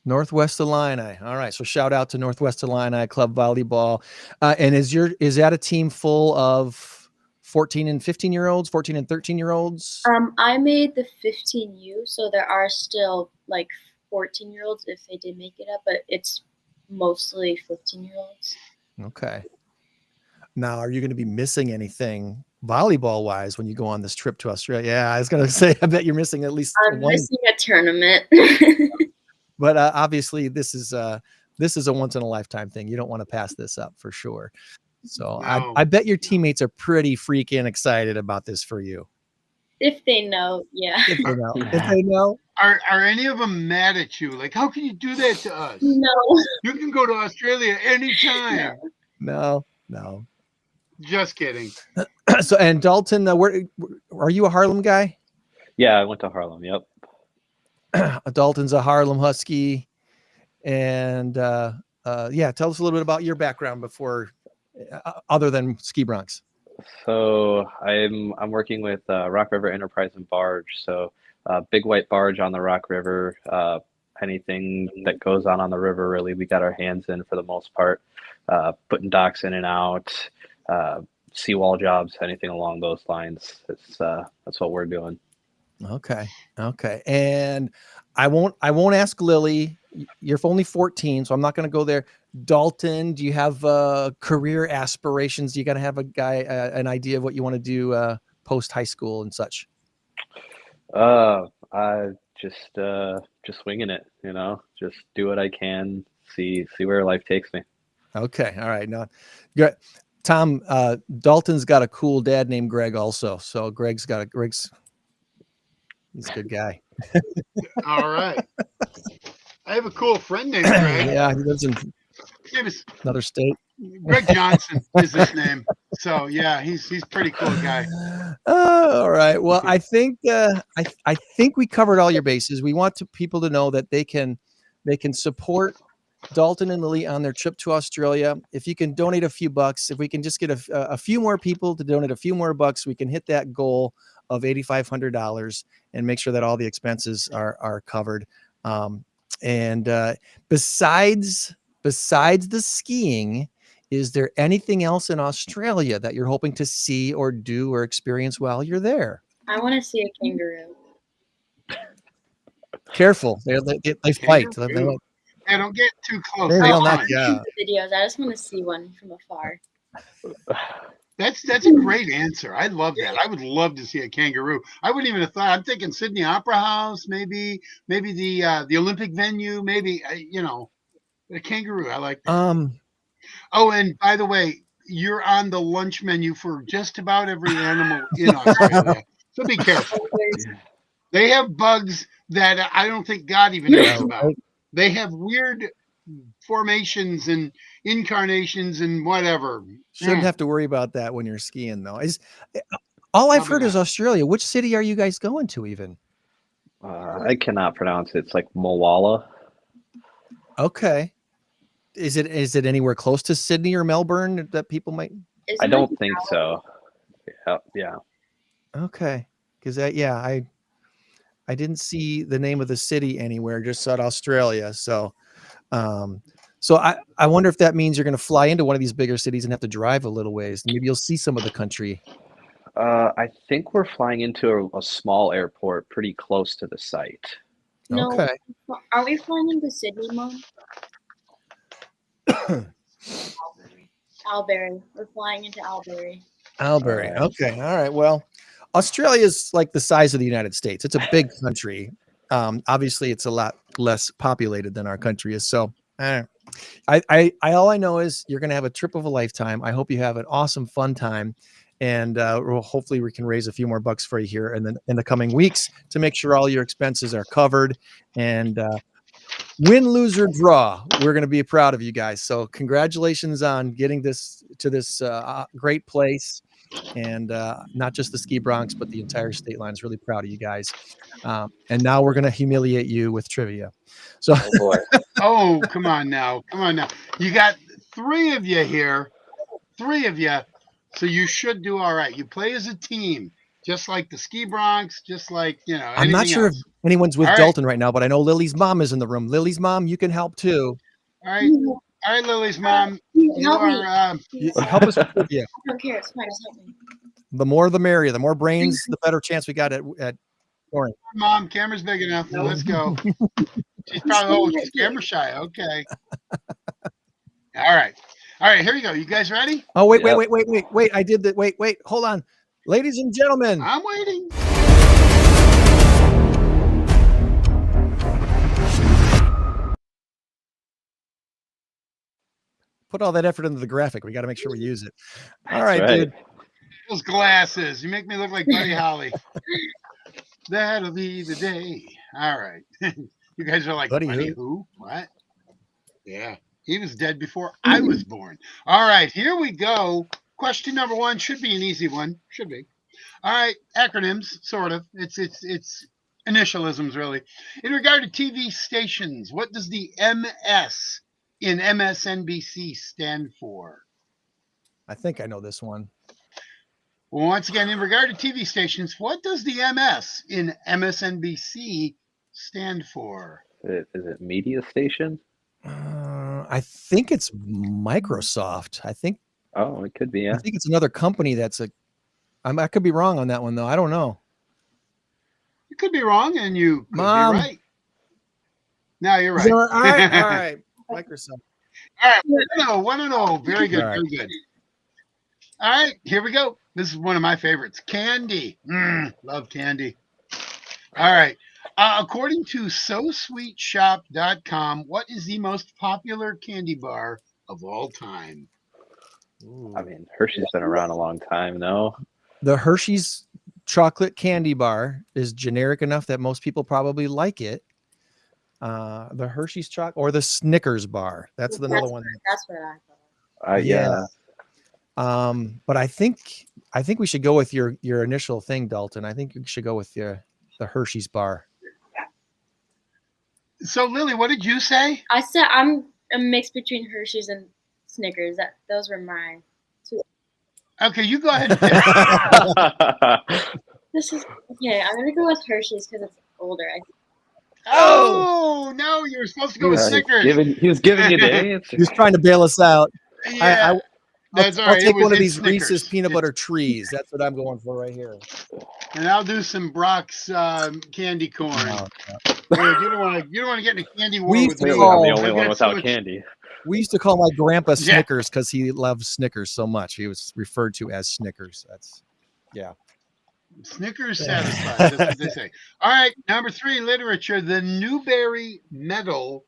[SPEAKER 5] Northwest Illini. All right. So shout out to Northwest Illini Club Volleyball. And is that a team full of 14 and 15-year-olds, 14 and 13-year-olds?
[SPEAKER 7] I made the 15U, so there are still like 14-year-olds if they did make it up, but it's mostly 15-year-olds.
[SPEAKER 5] Okay. Now, are you going to be missing anything volleyball wise when you go on this trip to Australia? Yeah, I was going to say, I bet you're missing at least
[SPEAKER 7] I'm
[SPEAKER 5] one.
[SPEAKER 7] missing a tournament.
[SPEAKER 5] But obviously, this is a once in a lifetime thing. You don't want to pass this up for sure. So
[SPEAKER 6] No.
[SPEAKER 5] I bet your teammates are pretty freaking excited about this for you.
[SPEAKER 7] If they know, yeah.
[SPEAKER 5] If they know. If they know.
[SPEAKER 6] Are any of them mad at you? Like, how can you do that to us?
[SPEAKER 7] No.
[SPEAKER 6] You can go to Australia anytime.
[SPEAKER 5] No.
[SPEAKER 6] Just kidding.
[SPEAKER 5] So, and Dalton, where are you a Harlem guy?
[SPEAKER 1] Yeah, I went to Harlem. Yep.
[SPEAKER 5] Dalton's a Harlem Husky, and yeah, tell us a little bit about your background before, other than Ski Bronx.
[SPEAKER 1] So I'm working with Rock River Enterprise and Barge. So big white barge on the Rock River. Anything that goes on the river, really, we got our hands in for the most part. Putting docks in and out, seawall jobs, anything along those lines. That's what we're doing.
[SPEAKER 5] Okay. And I won't ask Lily. You're only 14, so I'm not going to go there. Dalton, do you have career aspirations? You got to have an idea of what you want to do post high school and such.
[SPEAKER 1] I just winging it, just do what I can, see where life takes me.
[SPEAKER 5] Okay. All right. No, good. Tom, Dalton's got a cool dad named Greg also. So Greg's he's a good guy.
[SPEAKER 6] All right. I have a cool friend named Greg.
[SPEAKER 5] Yeah, he lives in another state.
[SPEAKER 6] Greg Johnson is his name. So yeah, he's pretty cool guy.
[SPEAKER 5] All right. Well, I think I think we covered all your bases. We want people to know that they can support Dalton and Lily on their trip to Australia. If you can donate a few bucks, if we can just get a few more people to donate a few more bucks, we can hit that goal of $8,500 and make sure that all the expenses are covered. And besides the skiing, is there anything else in Australia that you're hoping to see or do or experience while you're there?
[SPEAKER 7] I want to see a kangaroo.
[SPEAKER 5] Careful, they fight.
[SPEAKER 6] Kangaroo. Yeah, don't get too close.
[SPEAKER 5] They'll
[SPEAKER 7] I
[SPEAKER 5] knock
[SPEAKER 7] want to
[SPEAKER 5] you
[SPEAKER 7] see
[SPEAKER 5] out.
[SPEAKER 7] the videos. I just want to see one from afar.
[SPEAKER 6] That's a great answer. I love that. I would love to see a kangaroo. I wouldn't even have thought. I'm thinking Sydney Opera House, maybe the Olympic venue, maybe a kangaroo. I like that. Oh, and by the way, you're on the lunch menu for just about every animal in Australia, so be careful. They have bugs that I don't think God even knows about. They have weird formations and incarnations and whatever.
[SPEAKER 5] Shouldn't
[SPEAKER 6] Yeah,
[SPEAKER 5] have to worry about that when you're skiing, though. All I've heard
[SPEAKER 6] probably
[SPEAKER 5] is
[SPEAKER 6] not.
[SPEAKER 5] Australia. Which city are you guys going to even?
[SPEAKER 1] I cannot pronounce it. It's like Moala.
[SPEAKER 5] Okay. Is it anywhere close to Sydney or Melbourne that people might?
[SPEAKER 7] Is
[SPEAKER 1] I
[SPEAKER 7] it like
[SPEAKER 1] don't think so. Yeah.
[SPEAKER 5] Okay. Because I didn't see the name of the city anywhere, just said Australia. Um, so I wonder if that means you're going to fly into one of these bigger cities and have to drive a little ways. Maybe you'll see some of the country.
[SPEAKER 1] I think we're flying into a small airport pretty close to the site.
[SPEAKER 7] no?
[SPEAKER 5] Okay.
[SPEAKER 7] Are we flying into Sydney, Mom? Albury. We're flying into Albury.
[SPEAKER 5] Albury.
[SPEAKER 1] Alright.
[SPEAKER 5] Okay. All right. Well, Australia is like the size of the United States. It's a big country. Obviously, it's a lot less populated than our country is. So, all I know is you're going to have a trip of a lifetime. I hope you have an awesome, fun time, and hopefully we can raise a few more bucks for you here in the coming weeks to make sure all your expenses are covered. And win, lose, or draw, we're going to be proud of you guys. So, congratulations on getting this to this great place. And not just the Ski Bronx, but the entire state line is really proud of you guys. And now we're going to humiliate you with trivia. So,
[SPEAKER 1] Oh boy.
[SPEAKER 6] Oh, come on now. Come on now. You got three of you here. Three of you. So you should do all right. You play as a team, just like the Ski Bronx, just like,
[SPEAKER 5] I'm not
[SPEAKER 6] anything
[SPEAKER 5] sure if
[SPEAKER 6] else.
[SPEAKER 5] anyone's with
[SPEAKER 6] All right.
[SPEAKER 5] Dalton right now, but I know Lily's mom is in the room. Lily's mom, you can help too.
[SPEAKER 6] All right. All right, Lily's mom. You
[SPEAKER 7] Help me.
[SPEAKER 6] are
[SPEAKER 5] Help us with trivia.
[SPEAKER 7] I don't care. It's fine. Just help me.
[SPEAKER 5] The more the merrier. The more brains, the better chance we got at scoring.
[SPEAKER 6] Mom, camera's big enough. Let's go. She's probably she's camera shy. Okay. All right. All right, here we go. You guys ready?
[SPEAKER 5] Oh, wait.
[SPEAKER 1] Yep.
[SPEAKER 5] I did that. Wait, hold on. Ladies and gentlemen,
[SPEAKER 6] I'm waiting.
[SPEAKER 5] put all that effort into the graphic. We got to make sure we use it. All
[SPEAKER 1] That's
[SPEAKER 5] right, dude.
[SPEAKER 6] Those glasses. You make me look like Buddy Holly. That'll be the day. All right. You guys are like,
[SPEAKER 5] Buddy
[SPEAKER 6] Buddy
[SPEAKER 5] who?
[SPEAKER 6] who? What? Yeah. He was dead before I was born. All right, here we go. Question number one should be an easy one. Should be. All right, acronyms, sort of. It's initialisms, really. In regard to TV stations, what does the MS in MSNBC stand for?
[SPEAKER 5] I think I know this one.
[SPEAKER 6] Well, once again, in regard to TV stations, what does the MS in MSNBC stand for?
[SPEAKER 1] Is it media station?
[SPEAKER 5] I think it's Microsoft. I think
[SPEAKER 1] Oh, it could be, yeah.
[SPEAKER 5] it's another company that's I could be wrong on that one though. I don't know.
[SPEAKER 6] You could be wrong, and you could
[SPEAKER 5] Mom.
[SPEAKER 6] be right. No, you're
[SPEAKER 5] Is
[SPEAKER 6] right.
[SPEAKER 5] that all right? All right. Microsoft.
[SPEAKER 6] All right, 1-0. Very good,
[SPEAKER 5] All right.
[SPEAKER 6] very good. All right, here we go. This is one of my favorites. Candy. Love candy. All right. According to SoSweetShop.com, what is the most popular candy bar of all time?
[SPEAKER 1] I mean, Hershey's been around a long time, no?
[SPEAKER 5] The Hershey's chocolate candy bar is generic enough that most people probably like it. The Hershey's chocolate or the Snickers bar. That's another one.
[SPEAKER 7] That's what I thought.
[SPEAKER 1] Yeah.
[SPEAKER 5] But I think we should go with your initial thing, Dalton. I think we should go with the Hershey's bar.
[SPEAKER 6] So, Lily, what did you say?
[SPEAKER 7] I said I'm a mix between Hershey's and Snickers. Those were mine.
[SPEAKER 6] Okay, you go ahead and pick.
[SPEAKER 7] This is okay. I'm gonna go with Hershey's because it's older.
[SPEAKER 6] Oh, no, you're supposed to go with Snickers.
[SPEAKER 1] He was giving you the answer.
[SPEAKER 5] He was trying to bail us out.
[SPEAKER 6] Yeah, that's all
[SPEAKER 5] I'll
[SPEAKER 6] right.
[SPEAKER 5] take one of these
[SPEAKER 6] Snickers.
[SPEAKER 5] Reese's peanut butter trees. That's what I'm going for right here.
[SPEAKER 6] And I'll do some Brock's candy corn.
[SPEAKER 5] No.
[SPEAKER 6] Dude, you don't want to get in a candy war
[SPEAKER 5] We
[SPEAKER 6] with me.
[SPEAKER 1] Clearly, I'm the
[SPEAKER 5] Oh,
[SPEAKER 1] only
[SPEAKER 6] I've
[SPEAKER 1] one
[SPEAKER 6] got
[SPEAKER 1] without
[SPEAKER 6] so much-
[SPEAKER 1] candy.
[SPEAKER 5] We used to call my grandpa
[SPEAKER 6] Yeah.
[SPEAKER 5] Snickers because he loved Snickers so much. He was referred to as Snickers. That's
[SPEAKER 6] Snickers satisfied. That's what they say. All right, number 3, literature. The Newbery Medal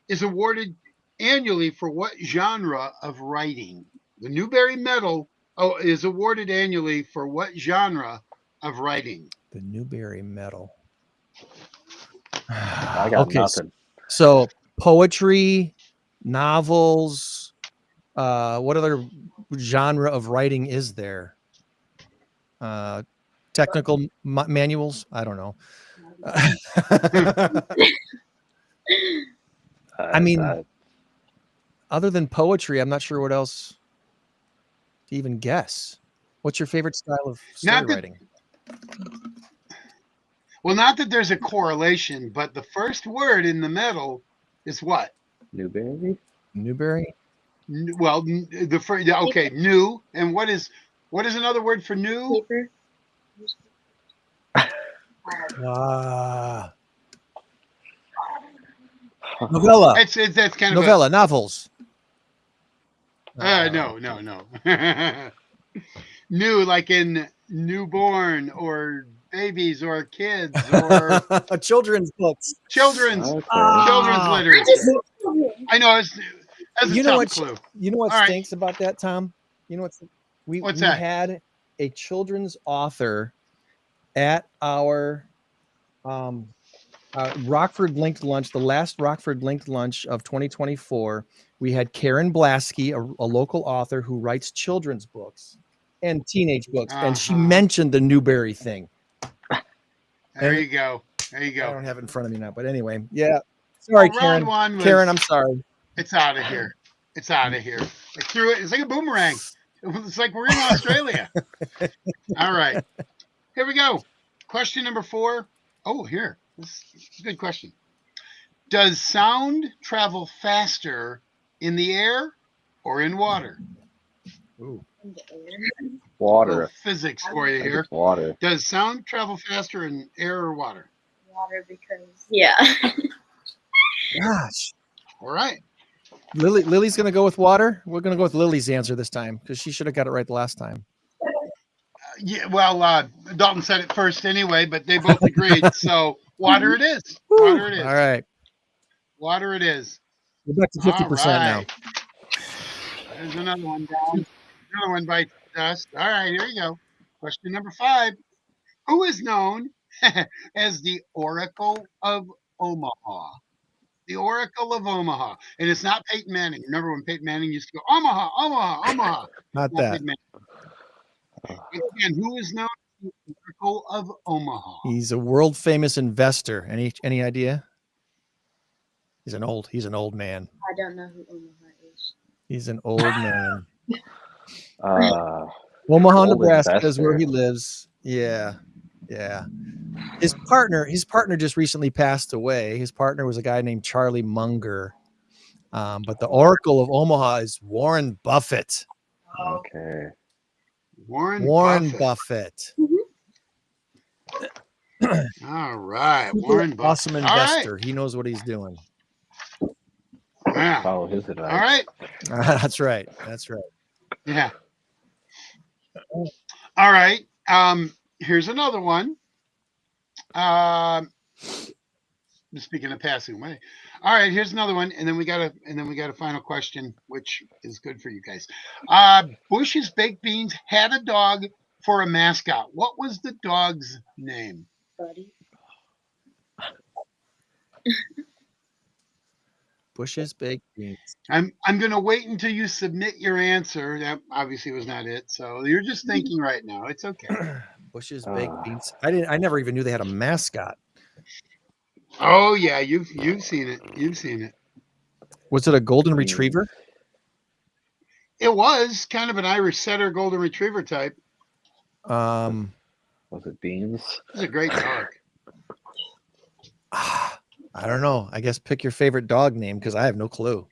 [SPEAKER 6] is awarded annually for what genre of writing? The Newbery Medal is awarded annually for what genre of writing?
[SPEAKER 5] the Newbery Medal.
[SPEAKER 1] I got
[SPEAKER 5] Okay,
[SPEAKER 1] nothing.
[SPEAKER 5] So poetry, novels. What other genre of writing is there? Technical manuals? I don't know. I mean, other than poetry, I'm not sure what else to even guess. What's your favorite style of story
[SPEAKER 6] Not that,
[SPEAKER 5] writing?
[SPEAKER 6] well, not that there's a correlation, but the first word in the middle is what?
[SPEAKER 1] Newberry?
[SPEAKER 5] Newberry?
[SPEAKER 6] Well, the first, okay, new. And what is another word for new?
[SPEAKER 7] Paper.
[SPEAKER 5] Novella.
[SPEAKER 6] That's kind of
[SPEAKER 5] Novella, novels.
[SPEAKER 6] no. New, like in newborn or babies or kids or
[SPEAKER 5] Children's books.
[SPEAKER 6] children's
[SPEAKER 1] Okay.
[SPEAKER 6] literature. I know it's that's a
[SPEAKER 5] You know
[SPEAKER 6] tough
[SPEAKER 5] what?
[SPEAKER 6] clue.
[SPEAKER 5] You know what
[SPEAKER 6] All right.
[SPEAKER 5] stinks about that, Tom? You know what's we
[SPEAKER 6] What's
[SPEAKER 5] we
[SPEAKER 6] that?
[SPEAKER 5] had a children's author at our Rockford Linked Lunch, the last Rockford Linked Lunch of 2024. We had Karen Blasky, a local author who writes children's books and teenage books, and she mentioned the Newberry thing.
[SPEAKER 6] There you go. There you
[SPEAKER 5] I
[SPEAKER 6] go.
[SPEAKER 5] don't have it in front of me now, but anyway, yeah. Sorry,
[SPEAKER 6] Well,
[SPEAKER 5] Karen.
[SPEAKER 6] round one was-
[SPEAKER 5] Karen, I'm sorry.
[SPEAKER 6] It's out of here. It's out of here. I threw it. It's like a boomerang. It's like we're in Australia. All right. Here we go. Question number 4. Oh, here. This is a good question. Does sound travel faster in the air or in water?
[SPEAKER 5] Ooh.
[SPEAKER 1] Water.
[SPEAKER 6] Physics for you
[SPEAKER 1] I think
[SPEAKER 6] here.
[SPEAKER 1] it's water.
[SPEAKER 6] Does sound travel faster in air or water?
[SPEAKER 7] Water because
[SPEAKER 5] Gosh.
[SPEAKER 6] All right.
[SPEAKER 5] Lily's gonna go with water. We're gonna go with Lily's answer this time because she should have got it right the last time.
[SPEAKER 6] Yeah. Well, Dalton said it first anyway, but they both agreed. So water it is. Water it is.
[SPEAKER 5] All right.
[SPEAKER 6] Water it is.
[SPEAKER 5] We're back to 50% now.
[SPEAKER 6] There's another one down. Another one bites dust. All right, here you go. Question number 5. Who is known as the Oracle of Omaha? The Oracle of Omaha. And it's not Peyton Manning. Remember when Peyton Manning used to go, Omaha, Omaha, Omaha?
[SPEAKER 5] Not that.
[SPEAKER 6] Again, who is known as the Oracle of Omaha?
[SPEAKER 5] He's a world famous investor. Any idea? He's an old man.
[SPEAKER 7] I don't know who Omaha is.
[SPEAKER 5] He's an old man.
[SPEAKER 1] Uh,
[SPEAKER 5] Omaha,
[SPEAKER 1] old
[SPEAKER 5] Nebraska is where
[SPEAKER 1] investor.
[SPEAKER 5] he lives. Yeah. His partner just recently passed away. His partner was a guy named Charlie Munger. But the Oracle of Omaha is Warren Buffett.
[SPEAKER 1] Okay.
[SPEAKER 6] Warren
[SPEAKER 5] Buffett.
[SPEAKER 6] All right.
[SPEAKER 5] Super
[SPEAKER 6] Warren Buffett.
[SPEAKER 5] awesome investor. He knows what he's doing.
[SPEAKER 6] Yeah.
[SPEAKER 1] Follow his advice.
[SPEAKER 6] All right.
[SPEAKER 5] That's right.
[SPEAKER 6] Yeah. All right. Here's another one. Speaking of passing away. All right, here's another one, and then we got a final question, which is good for you guys. Bush's Baked Beans had a dog for a mascot. What was the dog's name?
[SPEAKER 7] Buddy.
[SPEAKER 5] Bush's Baked Beans.
[SPEAKER 6] I'm gonna wait until you submit your answer. That obviously was not it. So you're just thinking right now. It's okay.
[SPEAKER 5] Bush's Baked Beans. I never even knew they had a mascot.
[SPEAKER 6] Oh yeah, you've seen it. You've seen it.
[SPEAKER 5] Was it a golden retriever?
[SPEAKER 6] It was kind of an Irish setter, golden retriever type.
[SPEAKER 1] Was it Beans?
[SPEAKER 6] It's a great dog.
[SPEAKER 5] I don't know. I guess pick your favorite dog name because I have no clue.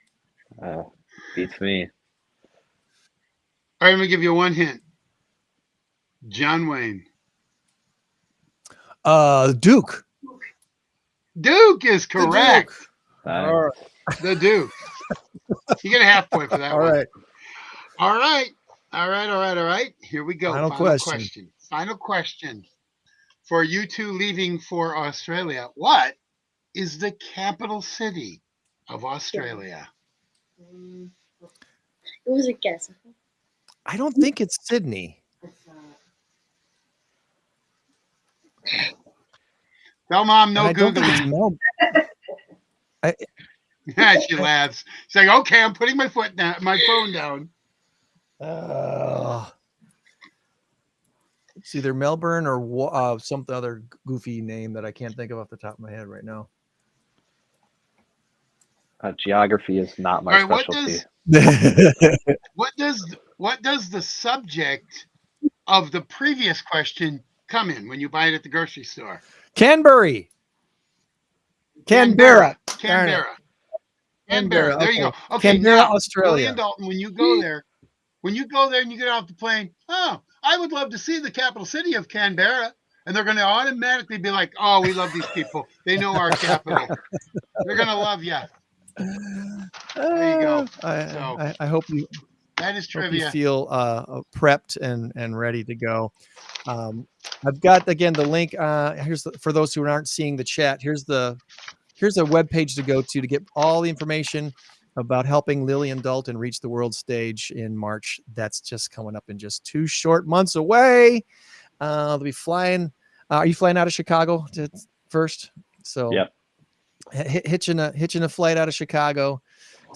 [SPEAKER 1] Beats me.
[SPEAKER 6] All right, I'm gonna give you one hint. John Wayne.
[SPEAKER 5] Duke.
[SPEAKER 6] Duke is correct.
[SPEAKER 5] Duke.
[SPEAKER 6] The Duke. You get a half point for that
[SPEAKER 5] All
[SPEAKER 6] one.
[SPEAKER 5] right.
[SPEAKER 6] All right. Here we go.
[SPEAKER 5] Final question.
[SPEAKER 6] Final question for you two leaving for Australia. What is the capital city of Australia?
[SPEAKER 7] It was a guess.
[SPEAKER 5] I don't think it's Sydney.
[SPEAKER 6] Tell Mom no
[SPEAKER 5] I don't think it's
[SPEAKER 6] Googling.
[SPEAKER 5] Melbourne.
[SPEAKER 6] She laughs. She's like, okay, I'm putting my phone down.
[SPEAKER 5] It's either Melbourne or some other goofy name that I can't think of off the top of my head right now.
[SPEAKER 1] Geography is not my
[SPEAKER 6] All right,
[SPEAKER 1] specialty.
[SPEAKER 6] what does the subject of the previous question come in when you buy it at the grocery store?
[SPEAKER 5] Canberra.
[SPEAKER 6] Canberra.
[SPEAKER 5] Canberra.
[SPEAKER 6] There you go. Okay,
[SPEAKER 5] Canberra,
[SPEAKER 6] now,
[SPEAKER 5] Australia.
[SPEAKER 6] Lillian Dalton, when you go there and you get off the plane, I would love to see the capital city of Canberra. And they're going to automatically be like, oh, we love these people. They know our capital. They're going to love you. There you go.
[SPEAKER 5] I hope you
[SPEAKER 6] that is trivia.
[SPEAKER 5] You feel prepped and ready to go. I've got, again, the link. For those who aren't seeing the chat, here's a web page to go to get all the information about helping Lillian Dalton reach the world stage in March. That's just coming up in just 2 short months away. They'll be flying. Are you flying out of Chicago first? So
[SPEAKER 1] yep.
[SPEAKER 5] Hitching a flight out of Chicago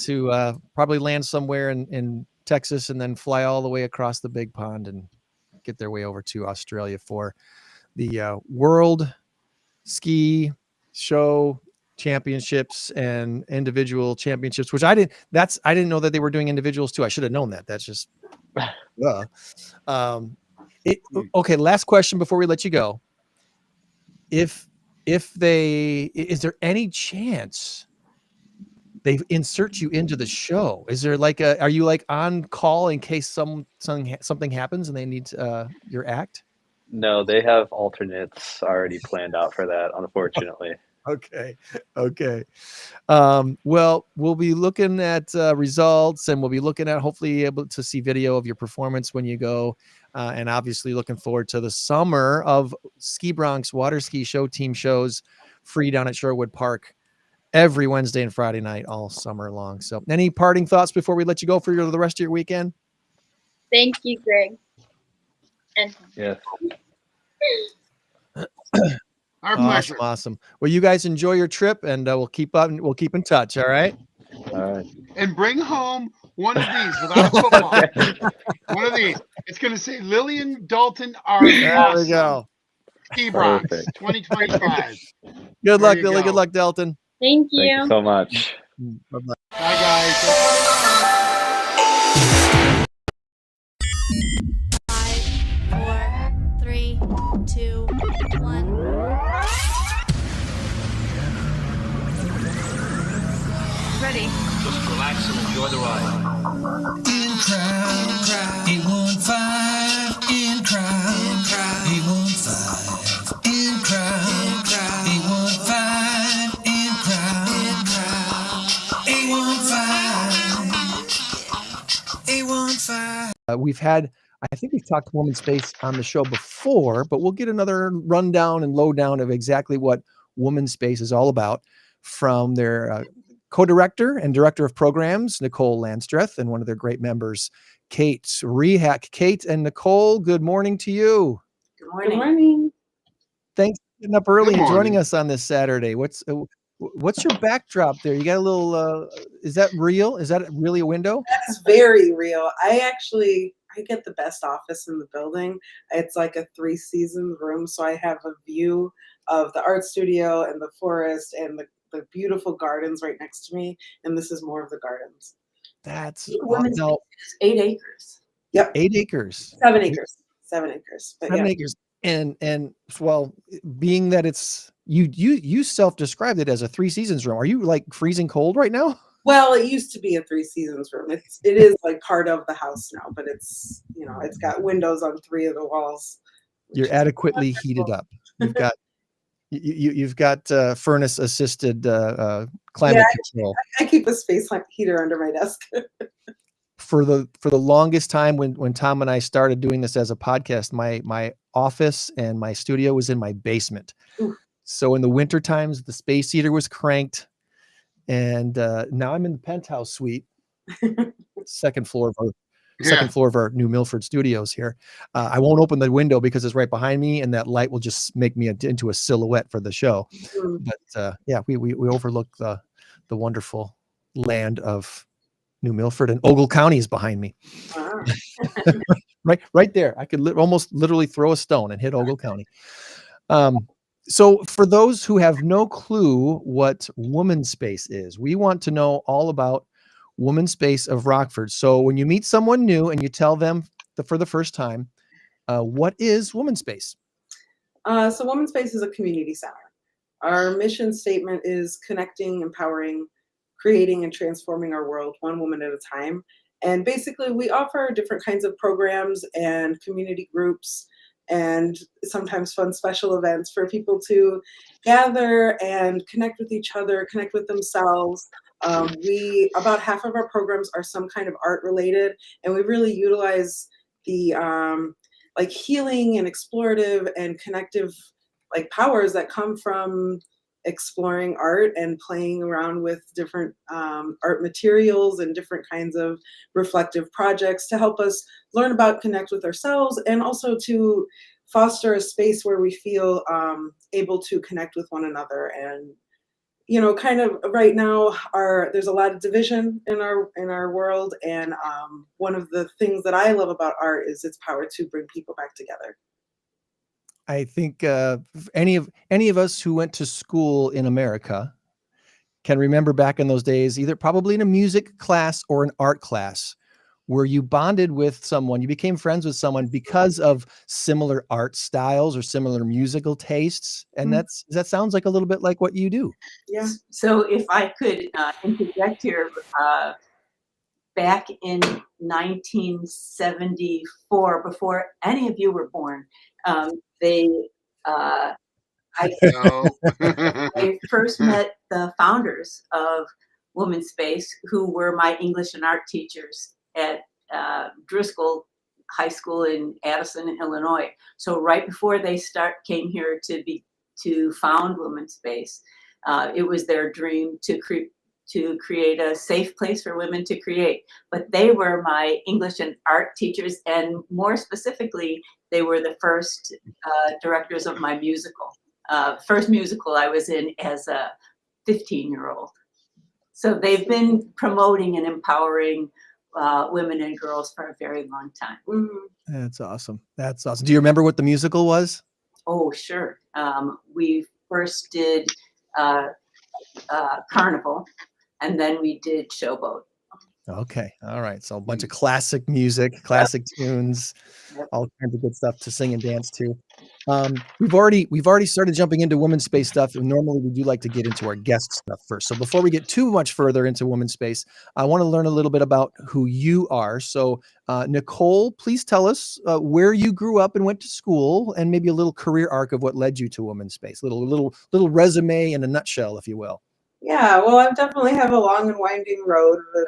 [SPEAKER 5] to probably land somewhere in Texas and then fly all the way across the big pond and get their way over to Australia for the World Ski Show Championships and individual championships, which I didn't know that they were doing individuals too. I should have known that. That's just okay. Last question before we let you go. Is there any chance they insert you into the show? Is there are you on call in case something happens and they need your act?
[SPEAKER 1] No, they have alternates already planned out for that, unfortunately.
[SPEAKER 5] Okay. Well, we'll be looking at results, and we'll be looking at hopefully able to see video of your performance when you go. And obviously looking forward to the summer of Ski Bronx water ski show team shows free down at Sherwood Park every Wednesday and Friday night all summer long. So any parting thoughts before we let you go for the rest of your weekend?
[SPEAKER 7] Thank you, Greg. And
[SPEAKER 1] yes.
[SPEAKER 6] Our pleasure.
[SPEAKER 5] Awesome. Well, you guys enjoy your trip, and we'll keep in touch. All right.
[SPEAKER 6] And bring home one of these without a football. One of these. It's going to say Lillian Dalton are
[SPEAKER 5] there
[SPEAKER 6] awesome.
[SPEAKER 5] we go.
[SPEAKER 6] Ski Bronx 2025.
[SPEAKER 5] Good luck, Lily. Good luck, Dalton.
[SPEAKER 7] Thank you.
[SPEAKER 1] Thank you so much.
[SPEAKER 5] Bye-bye.
[SPEAKER 6] Bye, guys.
[SPEAKER 8] 5, 4, 3, 2, 1.
[SPEAKER 2] Ready.
[SPEAKER 3] Just relax and enjoy the ride.
[SPEAKER 4] In crowd, 815, in crowd, 815, in crowd, 815, in crowd, 815, 815.
[SPEAKER 5] We've had, I think we've talked Woman Space on the show before, but we'll get another rundown and lowdown of exactly what Woman Space is all about from their co-director and director of programs, Nicole Landstreth, and one of their great members, Kate Rehak. Kate and Nicole, good morning to you.
[SPEAKER 9] Good morning.
[SPEAKER 7] Good morning.
[SPEAKER 5] Thanks for getting up early
[SPEAKER 6] Good
[SPEAKER 5] and joining
[SPEAKER 6] morning.
[SPEAKER 5] us on this Saturday. What's your backdrop there? You got a little, is that real? Is that really a window?
[SPEAKER 9] That's very real. I get the best office in the building. It's like a 3-season room. So I have a view of the art studio and the forest and the beautiful gardens right next to me. And this is more of the gardens.
[SPEAKER 5] That's
[SPEAKER 9] Women's
[SPEAKER 5] no,
[SPEAKER 9] 8 acres. Yep.
[SPEAKER 5] 8 acres.
[SPEAKER 9] 7 acres. 7 acres. But
[SPEAKER 5] 7
[SPEAKER 9] yeah.
[SPEAKER 5] acres. And well, being that it's you self-described it as a 3 seasons room. Are you like freezing cold right now?
[SPEAKER 9] Well, it used to be a 3 seasons room. It is like part of the house now, but it's, it's got windows on 3 of the walls.
[SPEAKER 5] You're adequately heated up. You've got furnace assisted climate control.
[SPEAKER 9] I keep a space heater under my desk.
[SPEAKER 5] For the longest time when Tom and I started doing this as a podcast, my office and my studio was in my basement.
[SPEAKER 9] Ooh.
[SPEAKER 5] So in the winter times, the space heater was cranked, and now I'm in the penthouse suite, second floor of our new Milford studios here. I won't open the window because it's right behind me, and that light will just make me into a silhouette for the show.
[SPEAKER 9] Mm.
[SPEAKER 5] But yeah, we overlook the the wonderful land of New Milford, and Ogle County is behind me.
[SPEAKER 9] Wow.
[SPEAKER 5] Right there. I could almost literally throw a stone and hit Ogle County. So for those who have no clue what Woman Space is, we want to know all about Woman Space of Rockford. So when you meet someone new and you tell them for the first time, what is Woman Space?
[SPEAKER 9] So Women's Space is a community center. Our mission statement is connecting, empowering, creating, and transforming our world one woman at a time. And basically, we offer different kinds of programs and community groups and sometimes fun special events for people to gather and connect with each other, connect with themselves. About half of our programs are some kind of art related, and we really utilize the like healing and explorative and connective like powers that come from exploring art and playing around with different art materials and different kinds of reflective projects to help us learn about, connect with ourselves, and also to foster a space where we feel able to connect with one another. And kind of right now there's a lot of division in our world, and one of the things that I love about art is its power to bring people back together.
[SPEAKER 5] I think any of us who went to school in America can remember back in those days, either probably in a music class or an art class, where you bonded with someone, you became friends with someone because of similar art styles or similar musical tastes. And that sounds like a little bit like what you do.
[SPEAKER 9] Yeah.
[SPEAKER 10] So if I could interject here, back in 1974, before any of you were born, I first met the founders of Woman Space, who were my English and art teachers at Driscoll High School in Addison, Illinois. So right before they came here to found Woman Space, it was their dream to create a safe place for women to create. But they were my English and art teachers, and more specifically, they were the first directors of my musical. First musical I was in as a 15-year-old. So they've been promoting and empowering women and girls for a very long time.
[SPEAKER 9] Mm-hmm.
[SPEAKER 5] That's awesome. That's awesome. Do you remember what the musical was?
[SPEAKER 10] Oh, sure. We first did Carnival, and then we did Showboat.
[SPEAKER 5] Okay. All right. So a bunch of classic music, classic tunes, all kinds of good stuff to sing and dance to. We've already started jumping into Women's Space stuff, and normally we do like to get into our guest stuff first. So before we get too much further into Women's Space, I want to learn a little bit about who you are. So Nicole, please tell us where you grew up and went to school, and maybe a little career arc of what led you to Women's Space. Little resume in a nutshell, if you will.
[SPEAKER 9] Yeah, well, I definitely have a long and winding road of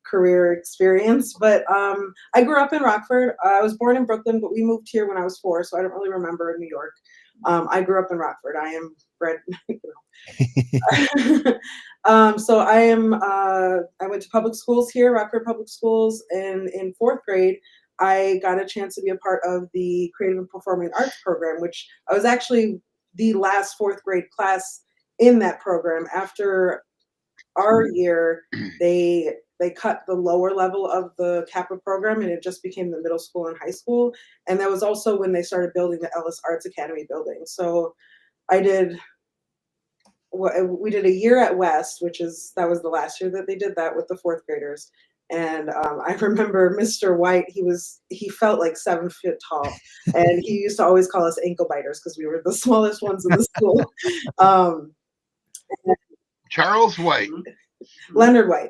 [SPEAKER 9] career experience, but I grew up in Rockford. I was born in Brooklyn, but we moved here when I was 4, so I don't really remember New York. I grew up in Rockford. I am bred, so I went to public schools here, Rockford Public Schools, and in 4th grade, I got a chance to be a part of the Creative and Performing Arts program, which I was actually the last 4th grade class in that program. After our year, they cut the lower level of the Kappa program, and it just became the middle school and high school. And that was also when they started building the Ellis Arts Academy building. So we did a year at West, that was the last year that they did that with the 4th graders. And I remember Mr. White, he felt like 7 feet tall, and he used to always call us ankle biters because we were the smallest ones in the school.
[SPEAKER 6] Charles White.
[SPEAKER 9] Leonard White.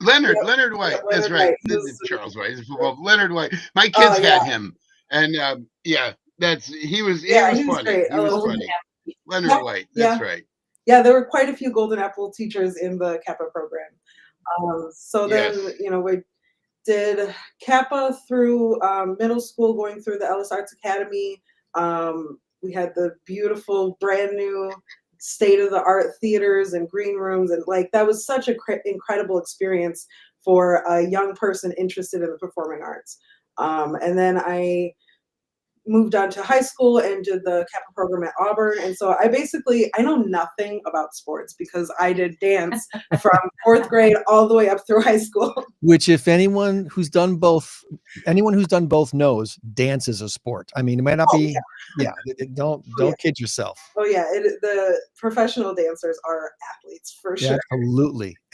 [SPEAKER 6] Leonard White.
[SPEAKER 9] Leonard
[SPEAKER 6] That's right.
[SPEAKER 9] White.
[SPEAKER 6] Charles White. Leonard White. My kids had him, and he was funny.
[SPEAKER 9] Great.
[SPEAKER 6] He was funny. Leonard White. That's right.
[SPEAKER 9] Yeah, there were quite a few Golden Apple teachers in the Kappa program. So then, we did Kappa through middle school, going through the Ellis Arts Academy. We had the beautiful, brand new, state-of-the-art theaters and green rooms, and that was such an incredible experience for a young person interested in the performing arts. And then I moved on to high school and did the Kappa program at Auburn. And so I know nothing about sports because I did dance from 4th grade all the way up through high school.
[SPEAKER 5] Which, if anyone who's done both knows, dance is a sport. I mean, it might not be, don't kid yourself.
[SPEAKER 9] Oh yeah, the professional dancers are athletes for sure.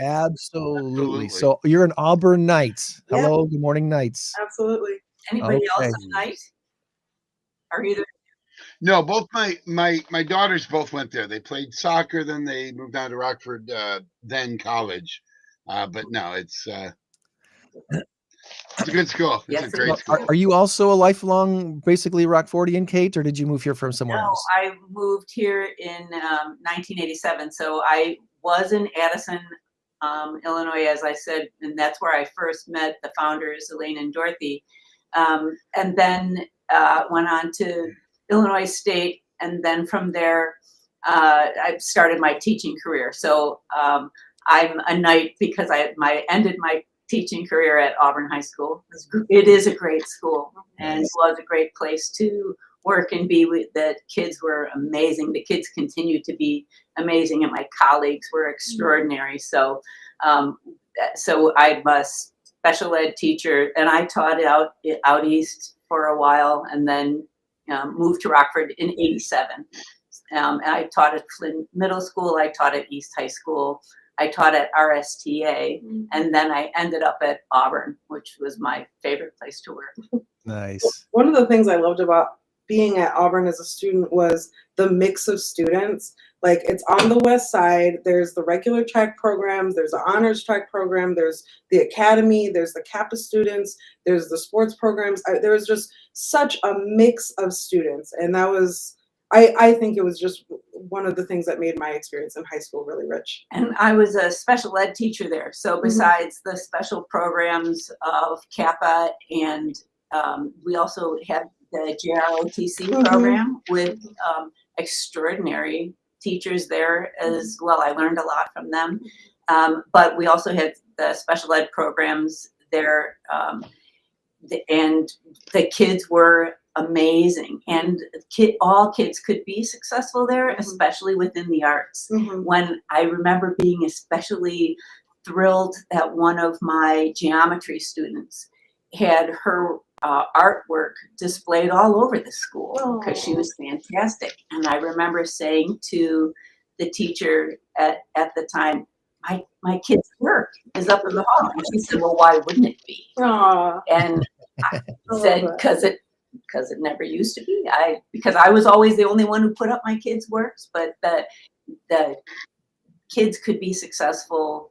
[SPEAKER 5] Absolutely. So you're an Auburn Knight.
[SPEAKER 9] Yeah.
[SPEAKER 5] Hello, good morning, Knights.
[SPEAKER 9] Absolutely.
[SPEAKER 10] Anybody else a Knight? Are either?
[SPEAKER 6] No, both my daughters both went there. They played soccer, then they moved on to Rockford, then college. But no, it's a good school. It's a great school.
[SPEAKER 5] Are you also a lifelong, basically Rockfordian, Kate, or did you move here from somewhere else?
[SPEAKER 10] I moved here in 1987. So I was in Addison, Illinois, as I said, and that's where I first met the founders, Elaine and Dorothy. And then went on to Illinois State, and then from there, I started my teaching career. So I'm a Knight because I ended my teaching career at Auburn High School. It is a great school, and it was a great place to work and be with. The kids were amazing. The kids continue to be amazing, and my colleagues were extraordinary. So, so I'm a special ed teacher, and I taught out east for a while, and then moved to Rockford in '87. And I taught at Flynn Middle School. I taught at East High School. I taught at RSTA, and then I ended up at Auburn, which was my favorite place to work.
[SPEAKER 5] Nice.
[SPEAKER 9] One of the things I loved about being at Auburn as a student was the mix of students. Like, it's on the west side. There's the regular track programs. There's the honors track program. There's the academy. There's the Kappa students. There's the sports programs. There was just such a mix of students, and that was, I think it was just one of the things that made my experience in high school really rich.
[SPEAKER 10] And I was a special ed teacher there. So besides the special programs of Kappa, and we also had the JROTC program with extraordinary teachers there as well. I learned a lot from them. But we also had the special ed programs there, and the kids were amazing, and all kids could be successful there, especially within the arts. When I remember being especially thrilled that one of my geometry students had her artwork displayed all over the school because she was fantastic. And I remember saying to the teacher at the time, my kid's work is up in the hall. And she said, well, why wouldn't it be? And I said, because it never used to be. Because I was always the only one who put up my kids' works, but the kids could be successful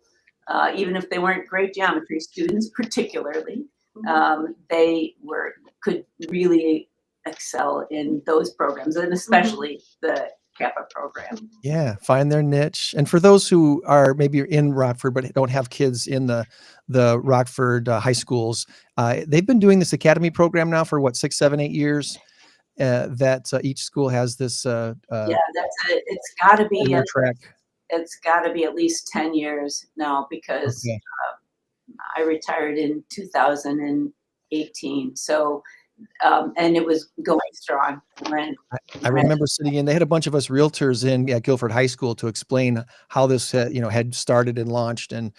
[SPEAKER 10] even if they weren't great geometry students, particularly. They could really excel in those programs, and especially the Kappa program.
[SPEAKER 5] Yeah, find their niche. And for those who are maybe in Rockford but don't have kids in the Rockford high schools, they've been doing this academy program now for what, 6, 7, 8 years. That each school has this.
[SPEAKER 10] Yeah, it's got to be
[SPEAKER 5] track.
[SPEAKER 10] It's got to be at least 10 years now because I retired in 2018. So. And it was going strong.
[SPEAKER 5] I remember sitting in, they had a bunch of us realtors in at Guilford High School to explain how this had started and launched and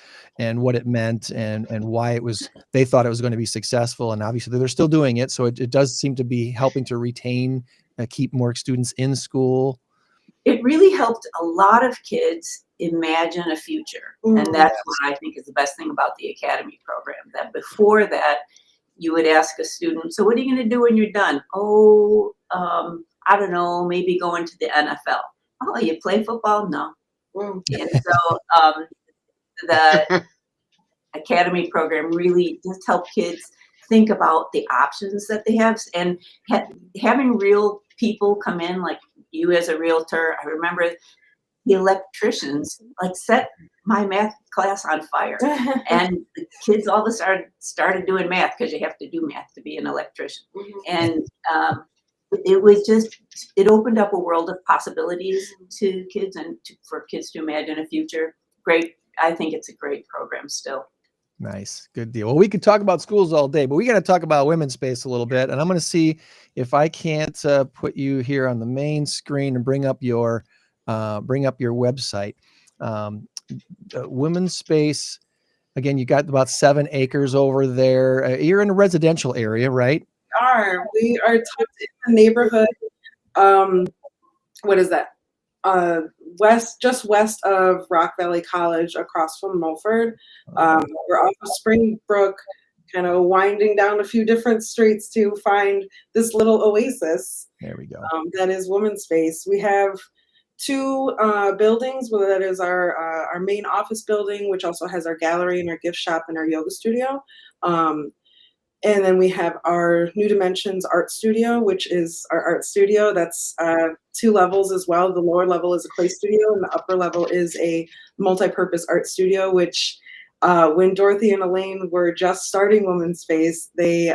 [SPEAKER 5] what it meant and why they thought it was going to be successful. And obviously they're still doing it. So it does seem to be helping to retain, keep more students in school.
[SPEAKER 10] It really helped a lot of kids imagine a future. And that's what I think is the best thing about the Academy program, that before that, you would ask a student, so what are you going to do when you're done? Oh, I don't know, maybe go into the NFL. Oh, you play football? No. And so the Academy program really does help kids think about the options that they have, and having real people come in, like you as a realtor. I remember the electricians set my math class on fire, and the kids all of a sudden started doing math because you have to do math to be an electrician. And it was it opened up a world of possibilities to kids and for kids to imagine a future. Great. I think it's a great program still.
[SPEAKER 5] Nice. Good deal. Well, we could talk about schools all day, but we got to talk about women's space a little bit. And I'm going to see if I can't put you here on the main screen and bring up your website. Women's space. Again, you got about 7 acres over there. You're in a residential area, right?
[SPEAKER 9] We are tucked in the neighborhood. What is that? Just west of Rock Valley College, across from Mulford. We're off of Springbrook, kind of winding down a few different streets to find this little oasis.
[SPEAKER 5] There we go.
[SPEAKER 9] That is women's space. We have 2 buildings. Well, that is our main office building, which also has our gallery and our gift shop and our yoga studio. And then we have our New Dimensions art studio, which is our art studio. That's 2 levels as well. The lower level is a clay studio, and the upper level is a multi-purpose art studio, which when Dorothy and Elaine were just starting Women's Space, they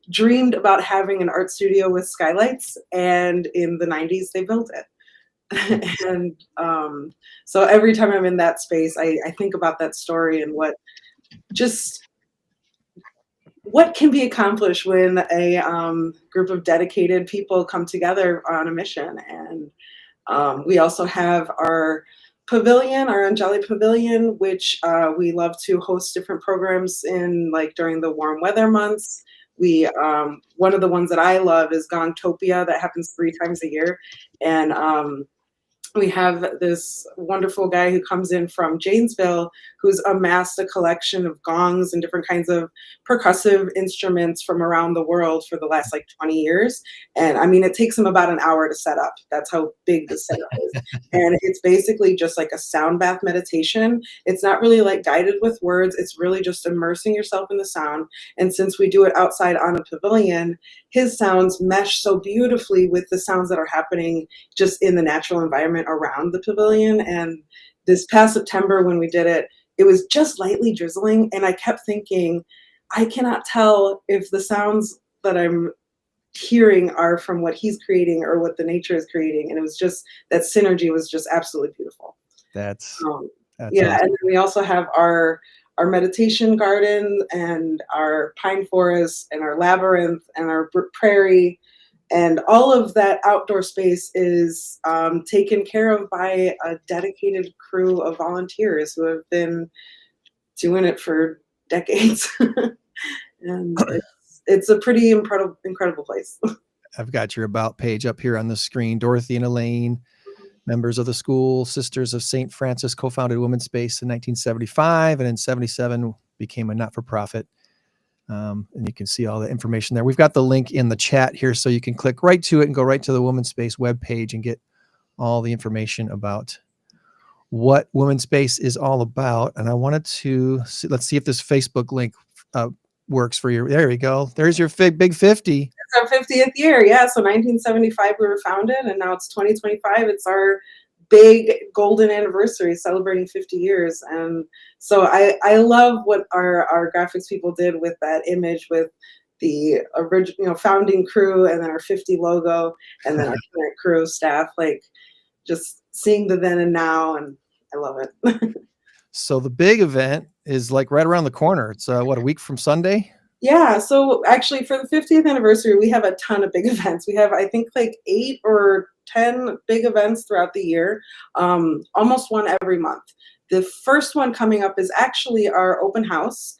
[SPEAKER 9] dreamed about having an art studio with skylights, and in the 90s, they built it. And so every time I'm in that space, I think about that story and what can be accomplished when a group of dedicated people come together on a mission. And we also have our pavilion, our Angeli Pavilion, which we love to host different programs in, like during the warm weather months. We one of the ones that I love is Gongtopia, that happens 3 times a year. And we have this wonderful guy who comes in from Janesville, who's amassed a collection of gongs and different kinds of percussive instruments from around the world for the last 20 years. And I mean, it takes him about an hour to set up. That's how big the setup is. And it's basically just like a sound bath meditation. It's not really guided with words. It's really just immersing yourself in the sound. And since we do it outside on a pavilion, his sounds mesh so beautifully with the sounds that are happening just in the natural environment around the pavilion. And this past September when we did it, it was just lightly drizzling, and I kept thinking, I cannot tell if the sounds that I'm hearing are from what he's creating or what the nature is creating. And it was just, that synergy was just absolutely beautiful.
[SPEAKER 5] That's
[SPEAKER 9] yeah.
[SPEAKER 5] awesome.
[SPEAKER 9] And then we also have our meditation garden and our pine forest and our labyrinth and our prairie. And all of that outdoor space is taken care of by a dedicated crew of volunteers who have been doing it for decades. And it's a pretty incredible place.
[SPEAKER 5] I've got your about page up here on the screen. Dorothy and Elaine, members of the school Sisters of St. Francis, co-founded Women's Space in 1975, and in 77 became a not-for-profit. And you can see all the information there. We've got the link in the chat here, so you can click right to it and go right to the Women's Space webpage and get all the information about what Women's Space is all about. And I wanted to see, let's see if this Facebook link works for you. There we go. There's your big 50.
[SPEAKER 9] It's our 50th year. Yeah. So 1975 we were founded, and now it's 2025. It's our big golden anniversary, celebrating 50 years. And so I love what our graphics people did with that image, with the original founding crew, and then our 50 logo, and then our current crew staff, just seeing the then and now, and I love it.
[SPEAKER 5] So the big event is right around the corner. It's a week from Sunday?
[SPEAKER 9] Yeah, so actually for the 50th anniversary, we have a ton of big events. We have, I think, 8 or 10 big events throughout the year, almost one every month. The first one coming up is actually our open house,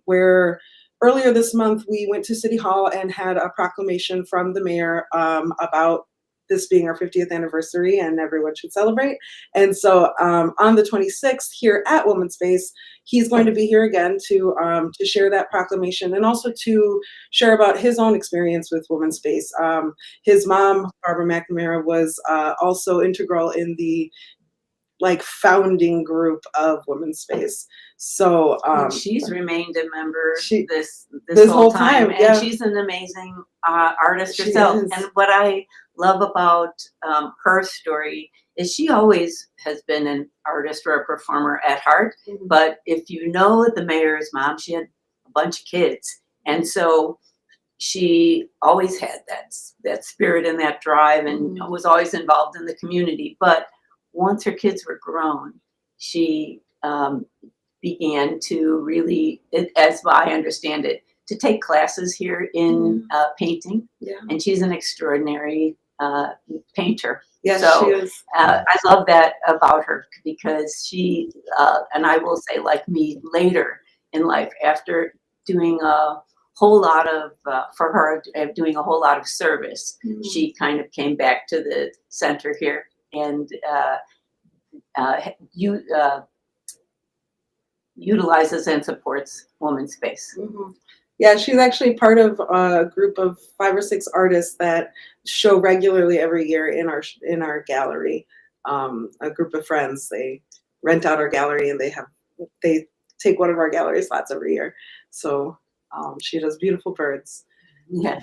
[SPEAKER 9] where earlier this month we went to City Hall and had a proclamation from the mayor about this being our 50th anniversary and everyone should celebrate. And so on the 26th here at Women's Space, he's going to be here again to share that proclamation, and also to share about his own experience with Women's Space. His mom, Barbara McNamara, was also integral in the founding group of Women's Space. So
[SPEAKER 10] she's remained a member this
[SPEAKER 9] whole time.
[SPEAKER 10] And she's an amazing artist herself. And what I love about her story is she always has been an artist or a performer at heart. Mm-hmm. But if you know the mayor's mom, she had a bunch of kids. And so she always had that spirit and that drive, and was always involved in the community. But once her kids were grown, she began to really, as I understand it, to take classes here in painting.
[SPEAKER 9] Yeah.
[SPEAKER 10] And she's an extraordinary painter.
[SPEAKER 9] Yes,
[SPEAKER 10] so,
[SPEAKER 9] she is.
[SPEAKER 10] I love that about her, because she, and I will say, like me, later in life, after doing a whole lot of, for her, doing a whole lot of service, she kind of came back to the center here and utilizes and supports Woman's Space.
[SPEAKER 9] Yeah, she's actually part of a group of 5 or 6 artists that show regularly every year in our gallery. A group of friends, they rent out our gallery and they take one of our gallery slots every year. So she does beautiful birds.
[SPEAKER 10] Yeah.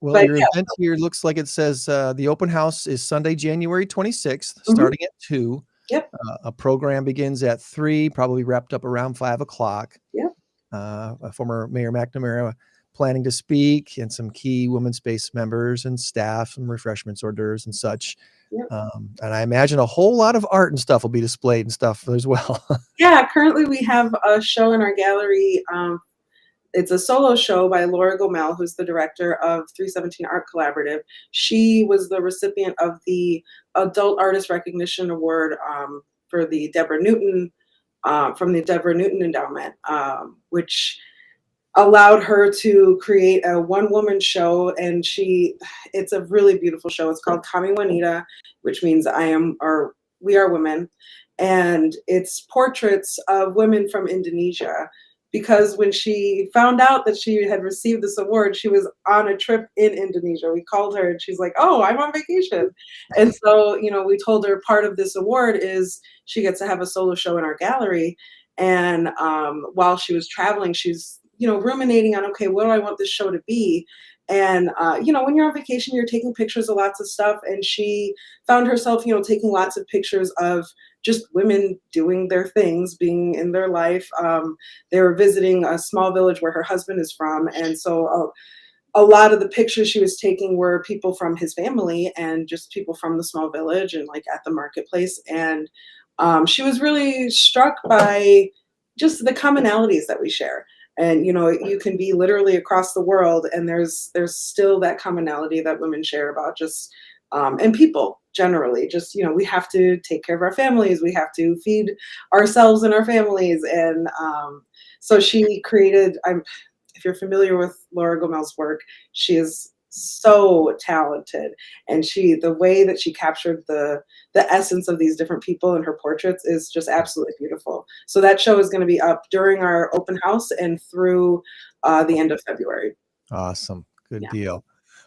[SPEAKER 5] Well,
[SPEAKER 9] But
[SPEAKER 5] your
[SPEAKER 9] yeah.
[SPEAKER 5] event here looks like it says the open house is Sunday, January 26th, starting at 2.
[SPEAKER 9] Yep.
[SPEAKER 5] A program begins at 3, probably wrapped up around 5 o'clock.
[SPEAKER 9] Yep.
[SPEAKER 5] Former Mayor McNamara planning to speak, and some key Women's Space members and staff, and refreshments, hors d'oeuvres and such.
[SPEAKER 9] Yep.
[SPEAKER 5] And I imagine a whole lot of art and stuff will be displayed and stuff as well.
[SPEAKER 9] Yeah, currently we have a show in our gallery. It's a solo show by Laura Gomel, who's the director of 317 Art Collaborative. She was the recipient of the Adult Artist Recognition Award for the Deborah Newton, from the Deborah Newton Endowment, which allowed her to create a one-woman show. And it's a really beautiful show. It's called Kami Wanita, which means we are women. And it's portraits of women from Indonesia, because when she found out that she had received this award, she was on a trip in Indonesia. We called her and she's like, "Oh, I'm on vacation." And so, we told her part of this award is she gets to have a solo show in our gallery. And while she was traveling, she's, ruminating on, okay, what do I want this show to be? And, when you're on vacation, you're taking pictures of lots of stuff. And she found herself, taking lots of pictures of just women doing their things, being in their life. They were visiting a small village where her husband is from. And so a lot of the pictures she was taking were people from his family and just people from the small village and like at the marketplace. And she was really struck by just the commonalities that we share. And, you can be literally across the world and there's still that commonality that women share about just, and people generally just, we have to take care of our families. We have to feed ourselves and our families. And so she created, if you're familiar with Laura Gomel's work, she is so talented. And the way that she captured the essence of these different people in her portraits is just absolutely beautiful. So that show is going to be up during our open house and through the end of February.
[SPEAKER 5] Awesome. Good deal.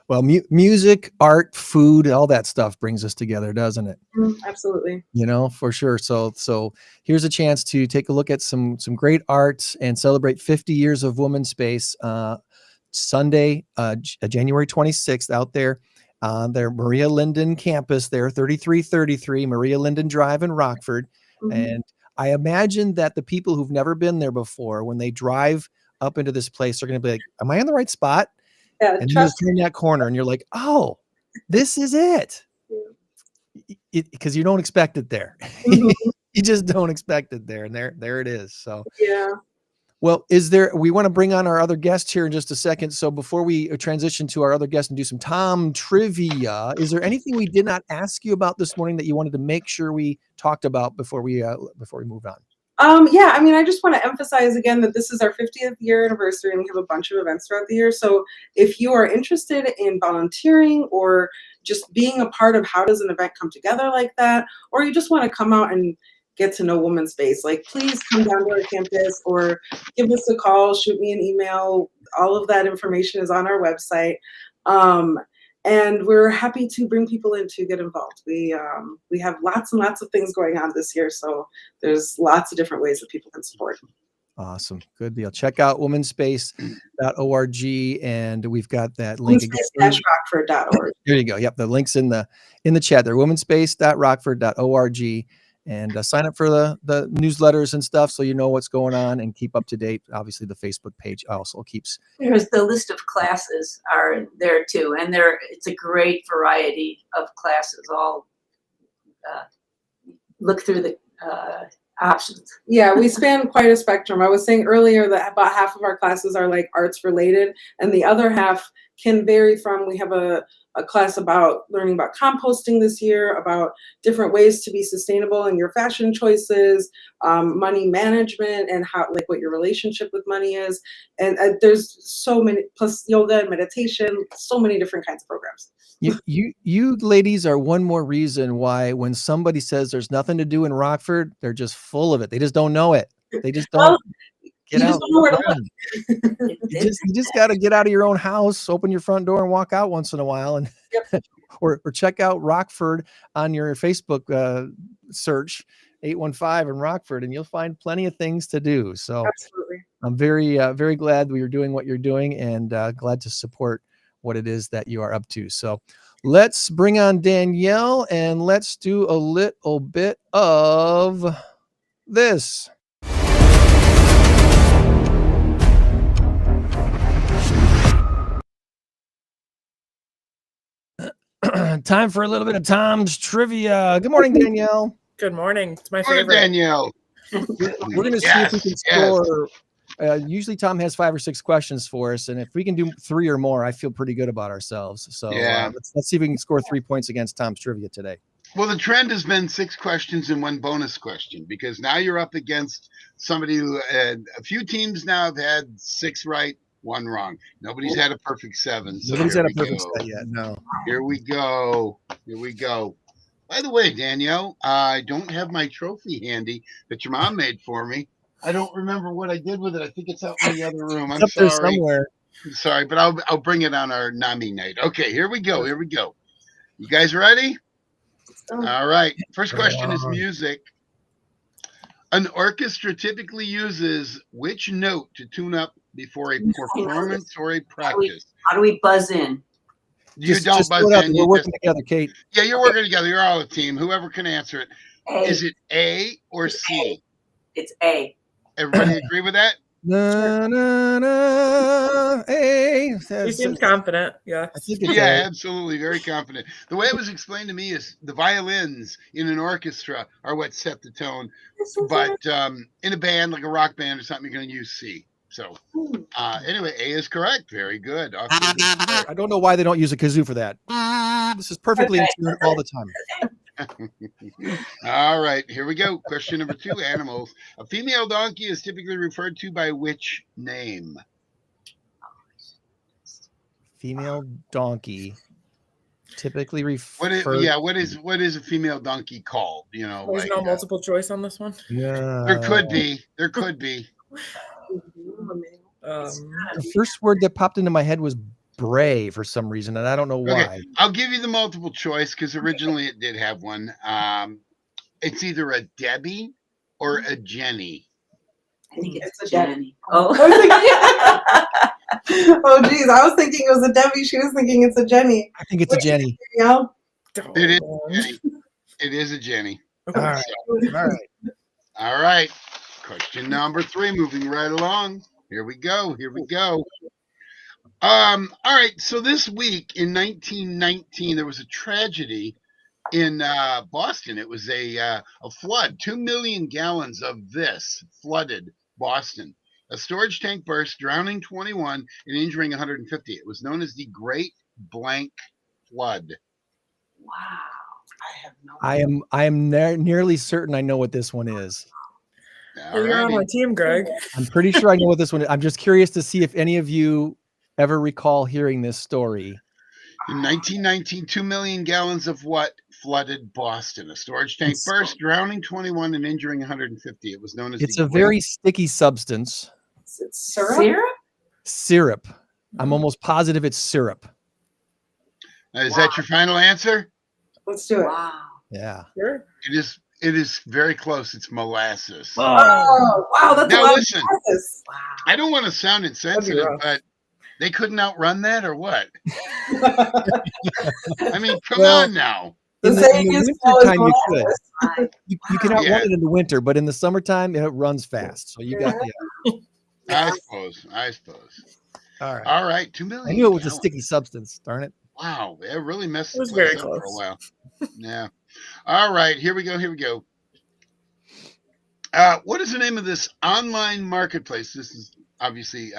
[SPEAKER 5] Well, music, art, food, all that stuff brings us together, doesn't it?
[SPEAKER 9] Absolutely.
[SPEAKER 5] For sure. So here's a chance to take a look at some great art and celebrate 50 years of Women's Space. Sunday, January 26th, out there on their Maria Linden campus there, 3333 Maria Linden Drive in Rockford. And I imagine that the people who've never been there before, when they drive up into this place, are going to be like, "Am I in the right spot?"
[SPEAKER 9] Yeah,
[SPEAKER 5] and you just turn that corner and you're like, "Oh, this is it." Because you don't expect it there. You just don't expect it there. And there it is. So
[SPEAKER 9] yeah.
[SPEAKER 5] Well, we want to bring on our other guest here in just a second. So before we transition to our other guest and do some Tom trivia, is there anything we did not ask you about this morning that you wanted to make sure we talked about before we move on?
[SPEAKER 9] Yeah, I just want to emphasize again that this is our 50th year anniversary and we have a bunch of events throughout the year. So if you are interested in volunteering or just being a part of how does an event come together like that, or you just want to come out and get to know Women's Space, please come down to our campus or give us a call, shoot me an email. All of that information is on our website. And we're happy to bring people in to get involved. We have lots and lots of things going on this year, so there's lots of different ways that people can support.
[SPEAKER 5] Awesome. Good deal. Check out womenspace.org, and we've got that link again.
[SPEAKER 9] Womenspace-rockford.org.
[SPEAKER 5] There you go. Yep, the link's in the chat there. Womenspace.rockford.org. And sign up for the newsletters and stuff so you know what's going on and keep up to date. Obviously, the Facebook page also keeps.
[SPEAKER 10] There's the list of classes are there too, and it's a great variety of classes. All look through options.
[SPEAKER 9] Yeah, we span quite a spectrum. I was saying earlier that about half of our classes are like arts related, and the other half can vary from, we have a class about learning about composting this year, about different ways to be sustainable in your fashion choices, money management, and how, like, what your relationship with money is. And there's so many, plus yoga and meditation, so many different kinds of programs.
[SPEAKER 5] You ladies are one more reason why when somebody says there's nothing to do in Rockford, they're just full of it. They just don't know it. They just don't
[SPEAKER 9] Well,
[SPEAKER 5] get
[SPEAKER 9] you
[SPEAKER 5] out.
[SPEAKER 9] just don't know where to look.
[SPEAKER 5] You just got to get out of your own house, open your front door, and walk out once in a while, and or check out Rockford on your Facebook search 815 in Rockford, and you'll find plenty of things to do. So
[SPEAKER 9] Absolutely.
[SPEAKER 5] I'm very glad we are doing what you're doing, and glad to support what it is that you are up to. So let's bring on Danielle, and let's do a little bit of this. Time for a little bit of Tom's trivia. Good morning, Danielle.
[SPEAKER 11] Good morning. It's my
[SPEAKER 6] Morning,
[SPEAKER 11] favorite.
[SPEAKER 6] Danielle.
[SPEAKER 5] We're going to see if we can score. Usually Tom has 5 or 6 questions for us, and if we can do 3 or more, I feel pretty good about ourselves. So
[SPEAKER 6] Yeah.
[SPEAKER 5] Let's see if we can score 3 points against Tom's trivia today.
[SPEAKER 6] Well, the trend has been 6 questions and 1 bonus question, because now you're up against somebody who a few teams now have had 6 right, 1 wrong. Nobody's had a perfect 7. So
[SPEAKER 5] Nobody's
[SPEAKER 6] here
[SPEAKER 5] had a
[SPEAKER 6] we
[SPEAKER 5] perfect
[SPEAKER 6] go.
[SPEAKER 5] set yet. No.
[SPEAKER 6] Here we go. Here we go. By the way, Danielle, I don't have my trophy handy that your mom made for me. I don't remember what I did with it. I think it's out in the other room. I'm
[SPEAKER 5] It's up there
[SPEAKER 6] sorry.
[SPEAKER 5] somewhere.
[SPEAKER 6] I'm sorry, but I'll bring it on our NAMI night. Okay, here we go. Here we go. You guys ready? All right. First question is music. An orchestra typically uses which note to tune up before a performance or a practice?
[SPEAKER 10] How do we buzz in?
[SPEAKER 6] You
[SPEAKER 5] Just
[SPEAKER 6] don't buzz
[SPEAKER 5] throw it out
[SPEAKER 6] in.
[SPEAKER 5] there. We're working together, Kate.
[SPEAKER 6] Yeah, you're working together. You're all a team. Whoever can answer it.
[SPEAKER 10] A.
[SPEAKER 6] Is it A or C?
[SPEAKER 10] It's A.
[SPEAKER 6] Everybody agree with that?
[SPEAKER 5] Na, na, na, hey.
[SPEAKER 11] You seem confident. Yeah.
[SPEAKER 5] I think it's
[SPEAKER 6] Yeah,
[SPEAKER 5] A.
[SPEAKER 6] absolutely. Very confident. The way it was explained to me is the violins in an orchestra are what set the tone. But in a band, like a rock band or something, you're going to use C. So anyway, A is correct. Very good.
[SPEAKER 5] I don't know why they don't use a kazoo for that. This is perfectly in tune all the time.
[SPEAKER 6] All right, here we go. Question number 2, animals. A female donkey is typically referred to by which name?
[SPEAKER 5] Female donkey typically referred.
[SPEAKER 6] What is a female donkey called? You know,
[SPEAKER 11] There's no multiple choice on this one.
[SPEAKER 6] there could be. There could be.
[SPEAKER 5] The first word that popped into my head was bray for some reason, and I don't know why.
[SPEAKER 6] Okay, I'll give you the multiple choice because originally it did have one. It's either a Debbie or a Jenny.
[SPEAKER 10] I think it's a Jenny. Oh.
[SPEAKER 9] Oh, geez. I was thinking it was a Debbie. She was thinking it's a Jenny.
[SPEAKER 5] I think it's a Jenny.
[SPEAKER 9] Yeah.
[SPEAKER 6] It is a Jenny. It is a Jenny.
[SPEAKER 5] All right. All right.
[SPEAKER 6] All right. Question number 3, moving right along. Here we go. Here we go. All right. So this week in 1919, there was a tragedy in Boston. It was a flood. 2 million gallons of this flooded Boston. A storage tank burst, drowning 21 and injuring 150. It was known as the Great Blank Flood.
[SPEAKER 10] Wow.
[SPEAKER 5] I am nearly certain I know what this one is.
[SPEAKER 11] Well, you're on my team, Greg.
[SPEAKER 5] I'm pretty sure I know what this one is. I'm just curious to see if any of you ever recall hearing this story.
[SPEAKER 6] In 1919, 2 million gallons of what flooded Boston? A storage tank burst, drowning 21 and injuring 150. It was known as
[SPEAKER 5] It's a very sticky substance.
[SPEAKER 9] It's syrup?
[SPEAKER 10] Syrup?
[SPEAKER 5] Syrup. I'm almost positive it's syrup.
[SPEAKER 6] Is that your final answer?
[SPEAKER 9] Let's do it.
[SPEAKER 10] Wow.
[SPEAKER 5] Yeah.
[SPEAKER 11] Sure.
[SPEAKER 6] It is very close. It's molasses.
[SPEAKER 9] Oh, wow. That's a
[SPEAKER 6] Now
[SPEAKER 9] lot
[SPEAKER 6] listen,
[SPEAKER 9] of molasses.
[SPEAKER 6] I don't want to sound insensitive,
[SPEAKER 11] rough.
[SPEAKER 6] but they couldn't outrun that or what? I mean, come
[SPEAKER 5] Well,
[SPEAKER 6] on now.
[SPEAKER 5] In the wintertime, you could. You can outrun
[SPEAKER 6] Yeah.
[SPEAKER 5] it in the winter, but in the summertime, it runs fast. So you got
[SPEAKER 6] I suppose.
[SPEAKER 5] All right.
[SPEAKER 6] All right, 2 million.
[SPEAKER 5] I knew it was a
[SPEAKER 6] gallons.
[SPEAKER 5] sticky substance. Darn it.
[SPEAKER 6] Wow, it really messed
[SPEAKER 11] It was
[SPEAKER 6] the place
[SPEAKER 11] very
[SPEAKER 6] up for a
[SPEAKER 11] close.
[SPEAKER 6] while. Yeah. All right, here we go. Here we go. What is the name of this online marketplace? This is obviously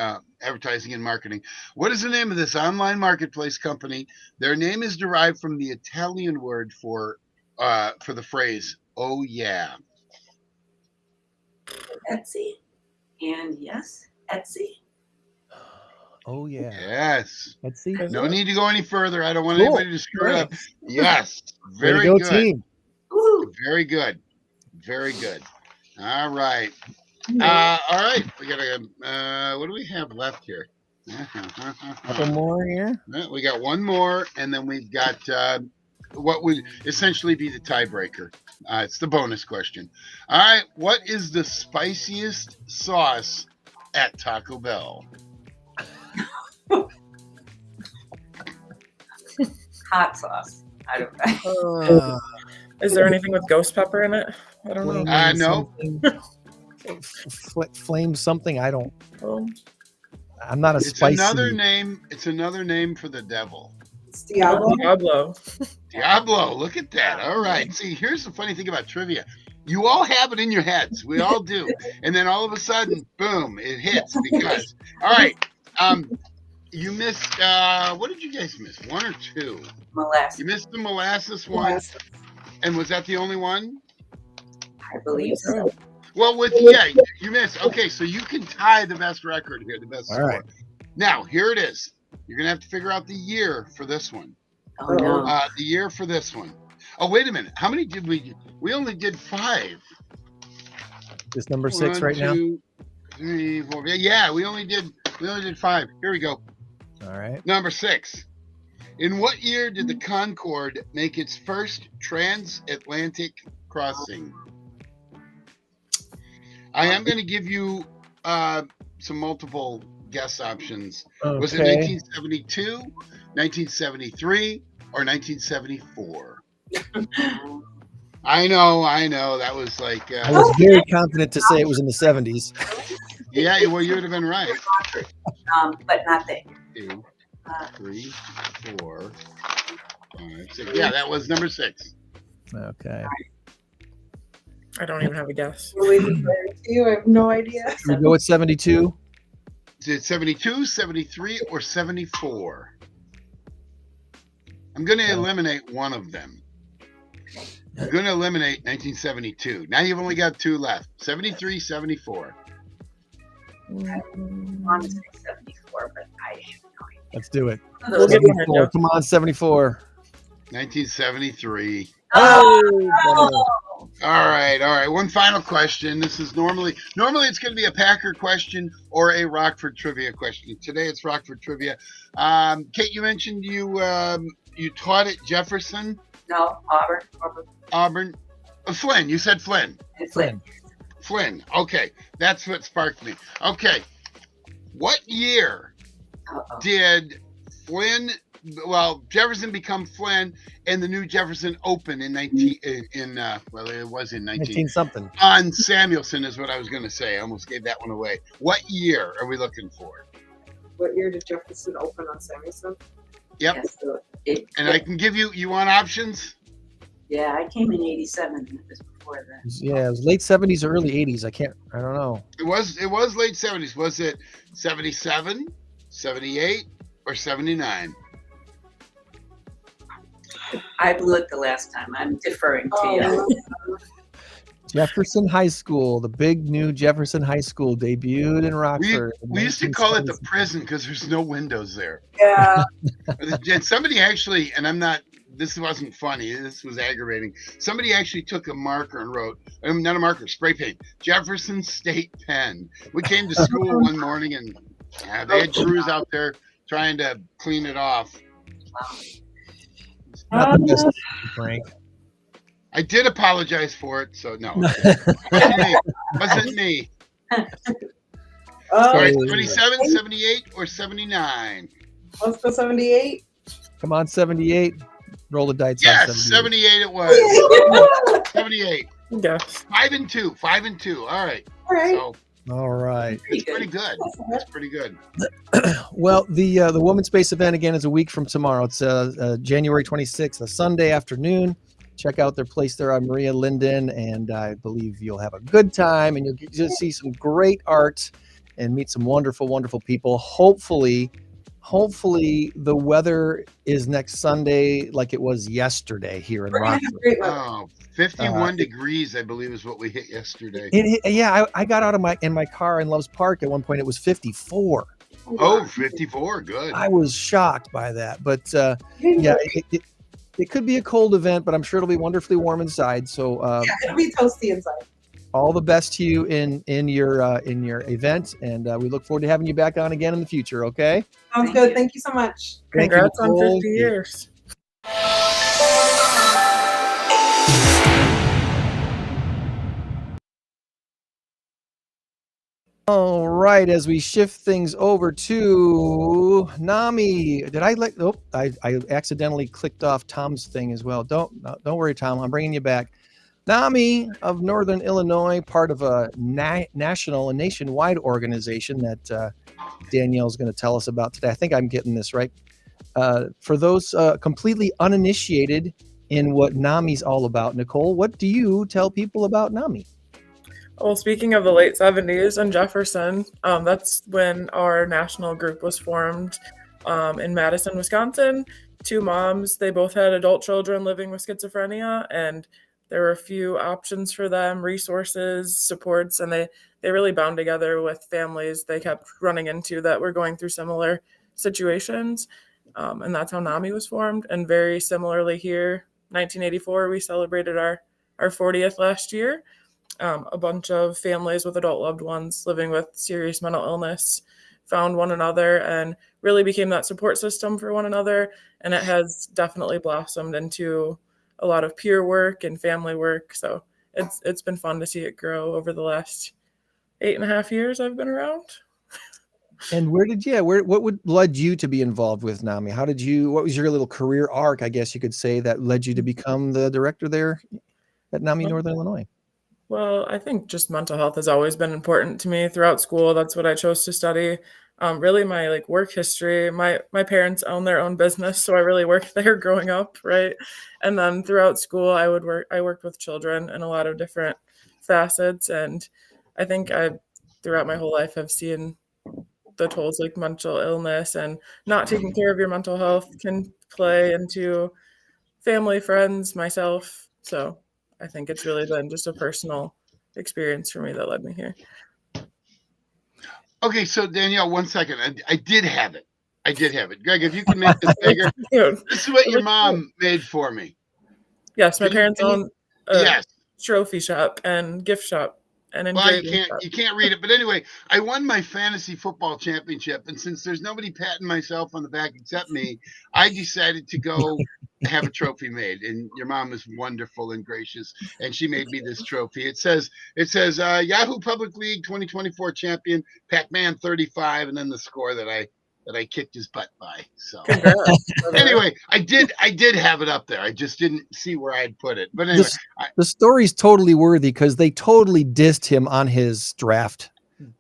[SPEAKER 6] advertising and marketing. What is the name of this online marketplace company? Their name is derived from the Italian word for the phrase "oh yeah."
[SPEAKER 10] Etsy. And yes, Etsy.
[SPEAKER 5] Oh yeah.
[SPEAKER 6] Yes.
[SPEAKER 5] Let's see.
[SPEAKER 6] No need to go any further. I don't want
[SPEAKER 5] Cool.
[SPEAKER 6] anybody to screw it up. Yes.
[SPEAKER 5] Way to
[SPEAKER 6] Very
[SPEAKER 5] go,
[SPEAKER 6] good.
[SPEAKER 5] team.
[SPEAKER 10] Woo.
[SPEAKER 6] Very good. Very good. All right. All right. We got what do we have left here?
[SPEAKER 5] Couple more here.
[SPEAKER 6] We got one more, and then we've got what would essentially be the tiebreaker. It's the bonus question. All right. What is the spiciest sauce at Taco Bell?
[SPEAKER 10] Hot sauce. I don't know.
[SPEAKER 11] Is there anything with ghost pepper in it? I don't know.
[SPEAKER 6] No.
[SPEAKER 5] Flame something. I don't.
[SPEAKER 11] Oh.
[SPEAKER 5] I'm not a
[SPEAKER 6] It's
[SPEAKER 5] spicy.
[SPEAKER 6] another name. It's another name for the devil.
[SPEAKER 9] It's Diablo.
[SPEAKER 11] Diablo.
[SPEAKER 6] Diablo. Look at that. All right. See, here's the funny thing about trivia. You all have it in your heads. We all do. And then all of a sudden, boom, it hits because. All right. You missed. What did you guys miss? One or two?
[SPEAKER 10] Molasses.
[SPEAKER 6] You missed the molasses one. And was that the only one?
[SPEAKER 10] I believe so.
[SPEAKER 6] Well, you missed. Okay, so you can tie the best record here, the best score.
[SPEAKER 5] Right.
[SPEAKER 6] Now, here it is. You're gonna have to figure out the year for this one.
[SPEAKER 10] Oh no.
[SPEAKER 6] The year for this one. Oh, wait a minute. How many did we? We only did 5.
[SPEAKER 5] This number 6 right now.
[SPEAKER 6] 1, 2, 3, 4. Yeah, we only did 5. Here we go.
[SPEAKER 5] All right.
[SPEAKER 6] Number 6. In what year did the Concorde make its first transatlantic crossing? I am going to give you some multiple guess options.
[SPEAKER 5] Okay.
[SPEAKER 6] Was it 1972, 1973, or 1974? I know. That was like...
[SPEAKER 5] I was very confident to say it was in the 70s.
[SPEAKER 6] Yeah, well, you would have been right.
[SPEAKER 10] But not there.
[SPEAKER 6] 2, 3, 4, 5, 6. Yeah, that was number 6.
[SPEAKER 5] Okay.
[SPEAKER 11] I don't even have a guess.
[SPEAKER 9] You have no idea.
[SPEAKER 5] Should we go with 72?
[SPEAKER 6] Is it 72, 73, or 74? I'm going to eliminate one of them. I'm going to eliminate 1972. Now you've only got 2 left. 73, 74.
[SPEAKER 10] I want to say 74, but I have no idea.
[SPEAKER 5] Let's do it.
[SPEAKER 11] We'll give it a
[SPEAKER 5] 74. Come on, 74.
[SPEAKER 6] 1973.
[SPEAKER 5] Oh,
[SPEAKER 6] All right. One final question. This is normally it's going to be a Packer question or a Rockford trivia question. Today it's Rockford trivia. Kate, you mentioned you taught at Jefferson.
[SPEAKER 10] No,
[SPEAKER 6] Auburn. Flynn. You said Flynn.
[SPEAKER 5] Flynn.
[SPEAKER 6] Okay, that's what sparked me. Okay, what year did Jefferson become Flynn and the new Jefferson open in it was in
[SPEAKER 5] 19 something.
[SPEAKER 6] On Samuelson is what I was going to say. I almost gave that one away. What year are we looking for?
[SPEAKER 9] What year did Jefferson open on Samuelson?
[SPEAKER 6] Yep.
[SPEAKER 10] Yes,
[SPEAKER 6] and I can give you want options?
[SPEAKER 10] Yeah, I came in 87 and it was before that.
[SPEAKER 5] Yeah, it was late 70s or early 80s. I don't know.
[SPEAKER 6] It was late 70s. Was it 77, 78, or 79?
[SPEAKER 10] I blew it the last time. I'm deferring to you.
[SPEAKER 5] Jefferson High School, the big new Jefferson High School debuted in Rockford.
[SPEAKER 6] We used to call it the prison because there's no windows there.
[SPEAKER 9] Yeah.
[SPEAKER 6] And somebody actually, this wasn't funny, this was aggravating. Somebody actually took a marker and wrote, not a marker, spray paint, Jefferson State Pen. We came to school one morning and they had crews out there trying to clean it off.
[SPEAKER 5] Not the best, Frank.
[SPEAKER 6] I did apologize for it, so no. Wasn't me. Sorry, 77, 78, or 79?
[SPEAKER 9] Let's go 78.
[SPEAKER 5] Come on, 78. Roll the dice.
[SPEAKER 6] Yes,
[SPEAKER 5] on
[SPEAKER 6] 78 it was. 78.
[SPEAKER 11] Yes.
[SPEAKER 6] 5 and 2. All right.
[SPEAKER 9] All right.
[SPEAKER 6] So
[SPEAKER 5] All right.
[SPEAKER 6] it's pretty good. That's pretty good.
[SPEAKER 5] Well, the Women's Space event again is a week from tomorrow. It's January 26th, a Sunday afternoon. check out their place there on Maria Linden, and I believe you'll have a good time, and you'll get to see some great art and meet some wonderful, wonderful people. Hopefully the weather is next Sunday like it was yesterday here in
[SPEAKER 9] We're gonna have
[SPEAKER 5] Rockford.
[SPEAKER 9] great weather.
[SPEAKER 6] Oh, 51 degrees, I believe, is what we hit yesterday.
[SPEAKER 5] Yeah, I got out of my car in Loves Park at one point. It was 54.
[SPEAKER 6] Oh, 54, good.
[SPEAKER 5] I was shocked by that, but yeah, it could be a cold event, but I'm sure it'll be wonderfully warm inside. So
[SPEAKER 9] Yeah, it'll be toasty inside.
[SPEAKER 5] all the best to you in your event, and we look forward to having you back on again in the future. Okay.
[SPEAKER 9] Sounds good. Thank you so much.
[SPEAKER 11] Congrats on 50 years.
[SPEAKER 5] All right, as we shift things over to Nami, did I let? Oh, I accidentally clicked off Tom's thing as well. Don't worry, Tom. I'm bringing you back. Nami of Northern Illinois, part of a nationwide organization that Danielle's going to tell us about today. I think I'm getting this right. For those completely uninitiated in what NAMI's all about, Nicole, what do you tell people about NAMI?
[SPEAKER 11] Well, speaking of the late 70s in Jefferson, that's when our national group was formed in Madison, Wisconsin. Two moms, they both had adult children living with schizophrenia, and there were a few options for them, resources, supports, and they really bound together with families they kept running into that were going through similar situations. And that's how NAMI was formed. And very similarly here, 1984, we celebrated our 40th last year. A bunch of families with adult loved ones living with serious mental illness found one another and really became that support system for one another. And it has definitely blossomed into a lot of peer work and family work. So it's been fun to see it grow over the last 8.5 years I've been around.
[SPEAKER 5] And what led you to be involved with NAMI? What was your little career arc, I guess you could say, that led you to become the director there at NAMI Northern Illinois?
[SPEAKER 11] Well, I think just mental health has always been important to me throughout school. That's what I chose to study. Really, my work history. My parents own their own business, so I really worked there growing up, right? And then throughout school, I worked with children in a lot of different facets, and I think throughout my whole life have seen the tolls like mental illness and not taking care of your mental health can play into family, friends, myself. So I think it's really been just a personal experience for me that led me here.
[SPEAKER 6] Okay, so Danielle, 1 second. I did have it. Greg, if you can make this bigger. This is what your mom made for me.
[SPEAKER 11] Yes, my parents own a
[SPEAKER 6] yes.
[SPEAKER 11] trophy shop and gift shop. And
[SPEAKER 6] well, you can't read it, but anyway, I won my fantasy football championship, and since there's nobody patting myself on the back except me, I decided to go have a trophy made. And your mom is wonderful and gracious, and she made me this trophy. It says Yahoo Public League 2024 champion, Pac-Man 35, and then the score that I kicked his butt by. So anyway, I did have it up there. I just didn't see where I'd put it. But anyway,
[SPEAKER 5] the story's totally worthy because they totally dissed him on his draft.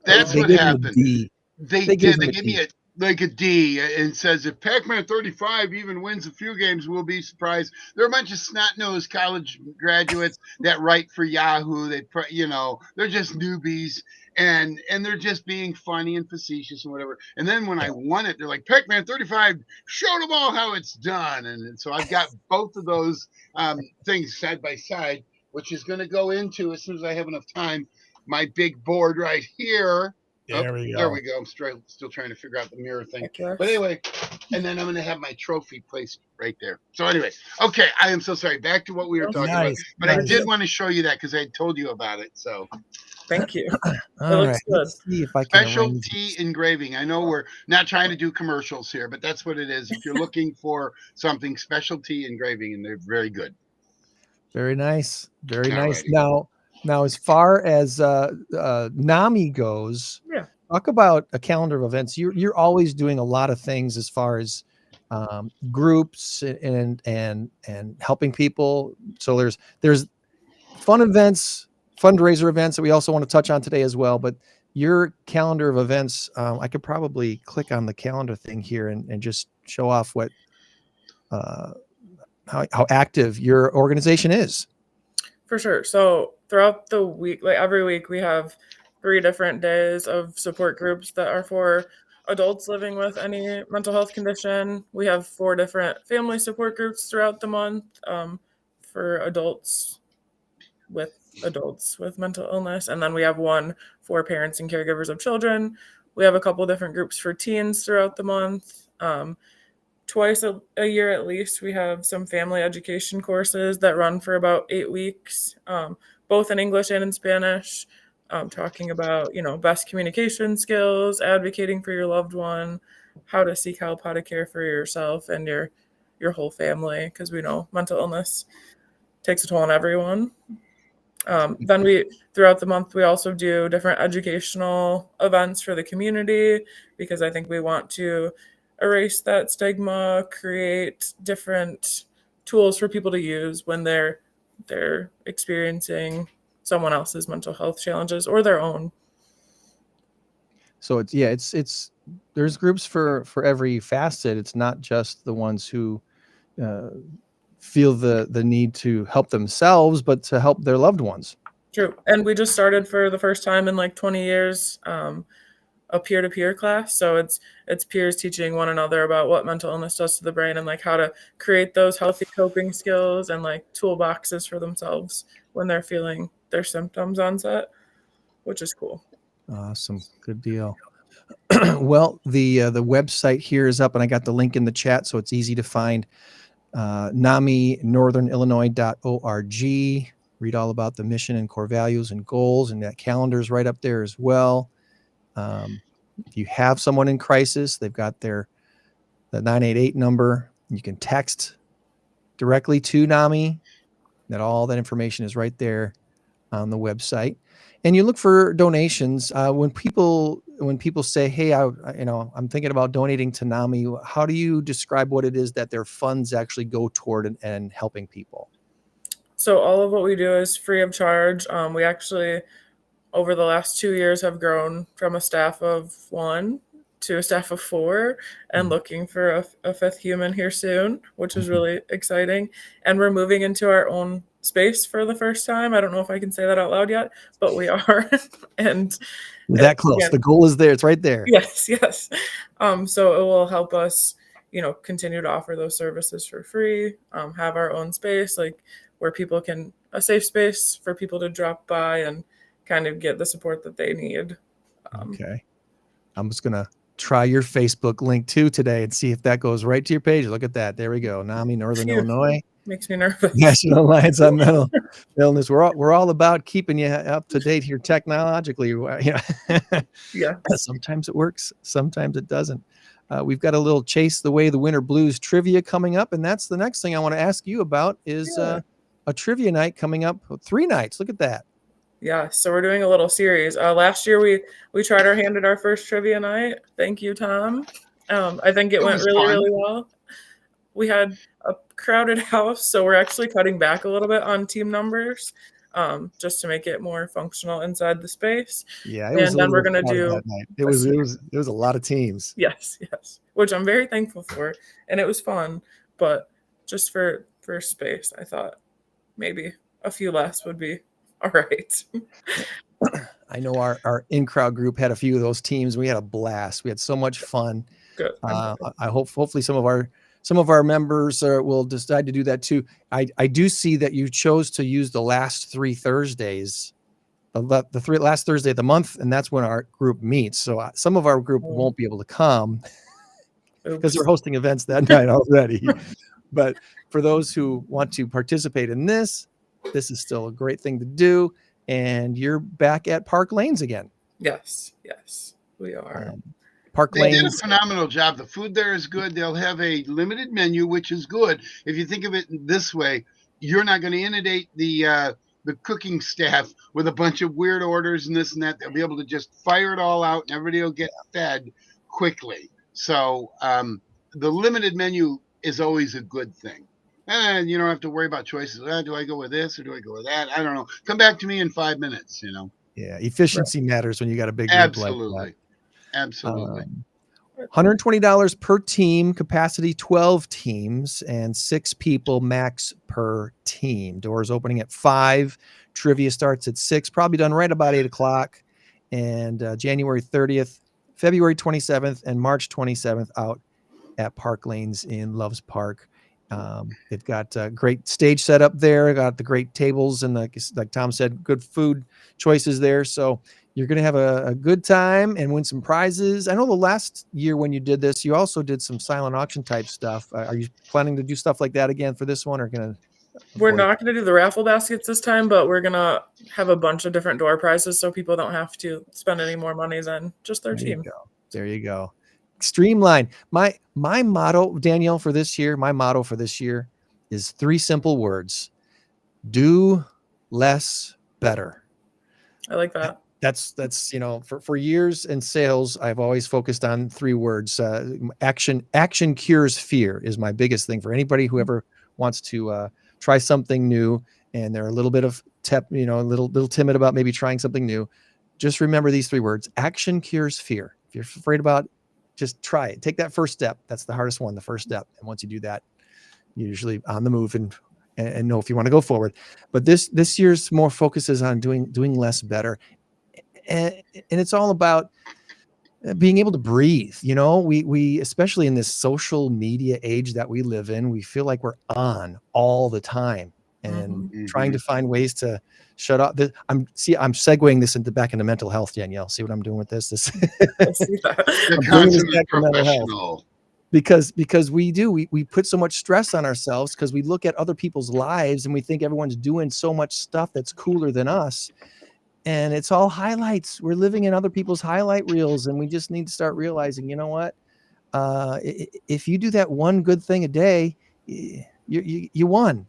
[SPEAKER 6] That's what happened. They did. They gave me a D and says if Pac-Man 35 even wins a few games, we'll be surprised. They're a bunch of snot-nosed college graduates that write for Yahoo. They're just newbies. And they're just being funny and facetious and whatever. And then when I won it, they're like, Pac-Man 35, show them all how it's done. And so I've got both of those things side by side, which is going to go into, as soon as I have enough time, my big board right here.
[SPEAKER 5] There we go.
[SPEAKER 6] There we go. I'm still trying to figure out the mirror thing. But anyway, and then I'm going to have my trophy placed right there. So anyway, okay, I am so sorry. Back to what we were talking about. But I did want to show you that because I told you about it. So
[SPEAKER 11] thank you.
[SPEAKER 5] All right. Let's see if I can
[SPEAKER 6] Specialty engraving. I know we're not trying to do commercials here, but that's what it is. If you're looking for something, specialty engraving, and they're very good.
[SPEAKER 5] Very nice. Very nice. Now, as far as NAMI goes, talk about a calendar of events. You're always doing a lot of things as far as groups and helping people. So there's fun events, fundraiser events that we also want to touch on today as well. But your calendar of events, I could probably click on the calendar thing here and just show off what how active your organization is.
[SPEAKER 11] For sure. So throughout the week, like every week, we have 3 different days of support groups that are for adults living with any mental health condition. We have 4 different family support groups throughout the month for adults with mental illness, and then we have one for parents and caregivers of children. We have a couple different groups for teens throughout the month. Twice a year at least, we have some family education courses that run for about 8 weeks, both in English and in Spanish, talking about, best communication skills, advocating for your loved one, how to seek help, how to care for yourself and your whole family, because we know mental illness takes a toll on everyone. Then throughout the month, we also do different educational events for the community, because I think we want to erase that stigma, create different tools for people to use when they're experiencing someone else's mental health challenges or their own.
[SPEAKER 5] So it's there's groups for every facet. It's not just the ones who feel the need to help themselves, but to help their loved ones.
[SPEAKER 11] True. And we just started for the first time in like 20 years a peer-to-peer class. So it's peers teaching one another about what mental illness does to the brain and like how to create those healthy coping skills and like toolboxes for themselves when they're feeling their symptoms onset, which is cool.
[SPEAKER 5] Awesome. Good deal. Well, the website here is up, and I got the link in the chat, so it's easy to find. NAMInorthernillinois.org. Read all about the mission and core values and goals, and that calendar is right up there as well. If you have someone in crisis, they've got the 988 number. You can text directly to NAMI. All that information is right there on the website. And you look for donations. When people say, "Hey, I'm thinking about donating to NAMI," how do you describe what it is that their funds actually go toward and helping people?
[SPEAKER 11] So all of what we do is free of charge. We actually, over the last 2 years, have grown from a staff of 1 to a staff of 4 and looking for a 5th human here soon, which is really exciting. And we're moving into our own space for the first time. I don't know if I can say that out loud yet, but we are. And
[SPEAKER 5] you're that close. Yeah. The goal is there. It's right there.
[SPEAKER 11] Yes. So it will help us, continue to offer those services for free, have our own space, like where people a safe space for people to drop by and kind of get the support that they need.
[SPEAKER 5] Okay. I'm just going to try your Facebook link too today and see if that goes right to your page. Look at that. There we go. NAMI, Northern Illinois.
[SPEAKER 11] Makes me nervous.
[SPEAKER 5] National Alliance on Mental Illness. We're all about keeping you up to date here technologically.
[SPEAKER 11] Yeah.
[SPEAKER 5] Sometimes it works. Sometimes it doesn't. We've got a little Chase the Way the Winter Blues trivia coming up. And that's the next thing I want to ask you about is a trivia night coming up. 3 nights. Look at that.
[SPEAKER 11] Yeah, so we're doing a little series. Last year we tried our hand at our first trivia night. Thank you, Tom. I think it went really, really well. We had a crowded house, so we're actually cutting back a little bit on team numbers, just to make it more functional inside the space.
[SPEAKER 5] Yeah, it was. And then we're gonna do. That night. It was a lot of teams.
[SPEAKER 11] Yes, which I'm very thankful for, and it was fun. But just for space, I thought maybe a few less would be all right.
[SPEAKER 5] I know our in-crowd group had a few of those teams. We had a blast. We had so much fun.
[SPEAKER 11] Good.
[SPEAKER 5] I hopefully some of our members will decide to do that too. I do see that you chose to use the last 3 Thursdays, the last Thursday of the month, and that's when our group meets. So some of our group won't be able to come because they're hosting events that night already. But for those who want to participate in this is still a great thing to do. And you're back at Park Lanes again.
[SPEAKER 11] Yes, we are.
[SPEAKER 5] Park
[SPEAKER 6] They
[SPEAKER 5] Lanes.
[SPEAKER 6] did a phenomenal job. The food there is good. They'll have a limited menu, which is good. If you think of it this way, you're not going to inundate the cooking staff with a bunch of weird orders and this and that. They'll be able to just fire it all out, and everybody will get fed quickly. So the limited menu is always a good thing. And you don't have to worry about choices. Do I go with this or do I go with that? I don't know. Come back to me in 5 minutes,
[SPEAKER 5] Yeah, efficiency matters when you got a big group.
[SPEAKER 6] Absolutely.
[SPEAKER 5] Like that.
[SPEAKER 6] Absolutely.
[SPEAKER 5] $120 per team, capacity 12 teams, and 6 people max per team. Doors opening at 5. Trivia starts at 6, probably done right about 8 o'clock. And January 30th, February 27th, and March 27th out at Park Lanes in Loves Park. They've got a great stage set up there, got the great tables, and like Tom said, good food choices there. So you're going to have a good time and win some prizes. I know the last year when you did this, you also did some silent auction type stuff. Are you planning to do stuff like that again for this one, or going to?
[SPEAKER 11] We're not going to do the raffle baskets this time, but we're going to have a bunch of different door prizes so people don't have to spend any more money than just their team.
[SPEAKER 5] There you go. Streamline. My motto, Danielle, for this year, is 3 simple words: do less better.
[SPEAKER 11] I like that.
[SPEAKER 5] That's for years in sales, I've always focused on 3 words. Action cures fear is my biggest thing for anybody who ever wants to try something new and they're a little bit of little timid about maybe trying something new. Just remember these 3 words: action cures fear. If you're afraid about, just try it. Take that first step. That's the hardest one, the first step. And once you do that, you're usually on the move and know if you want to go forward. But this year's more focuses on doing less better. And it's all about being able to breathe. We especially in this social media age that we live in, we feel like we're on all the time and trying to find ways to shut up. I'm segueing this back into mental health, Danielle. See what I'm doing with this?
[SPEAKER 6] I'm bringing this back to mental health.
[SPEAKER 5] Because we put so much stress on ourselves because we look at other people's lives and we think everyone's doing so much stuff that's cooler than us. And it's all highlights. We're living in other people's highlight reels, and we just need to start realizing, you know what? If you do that one good thing a day, you won.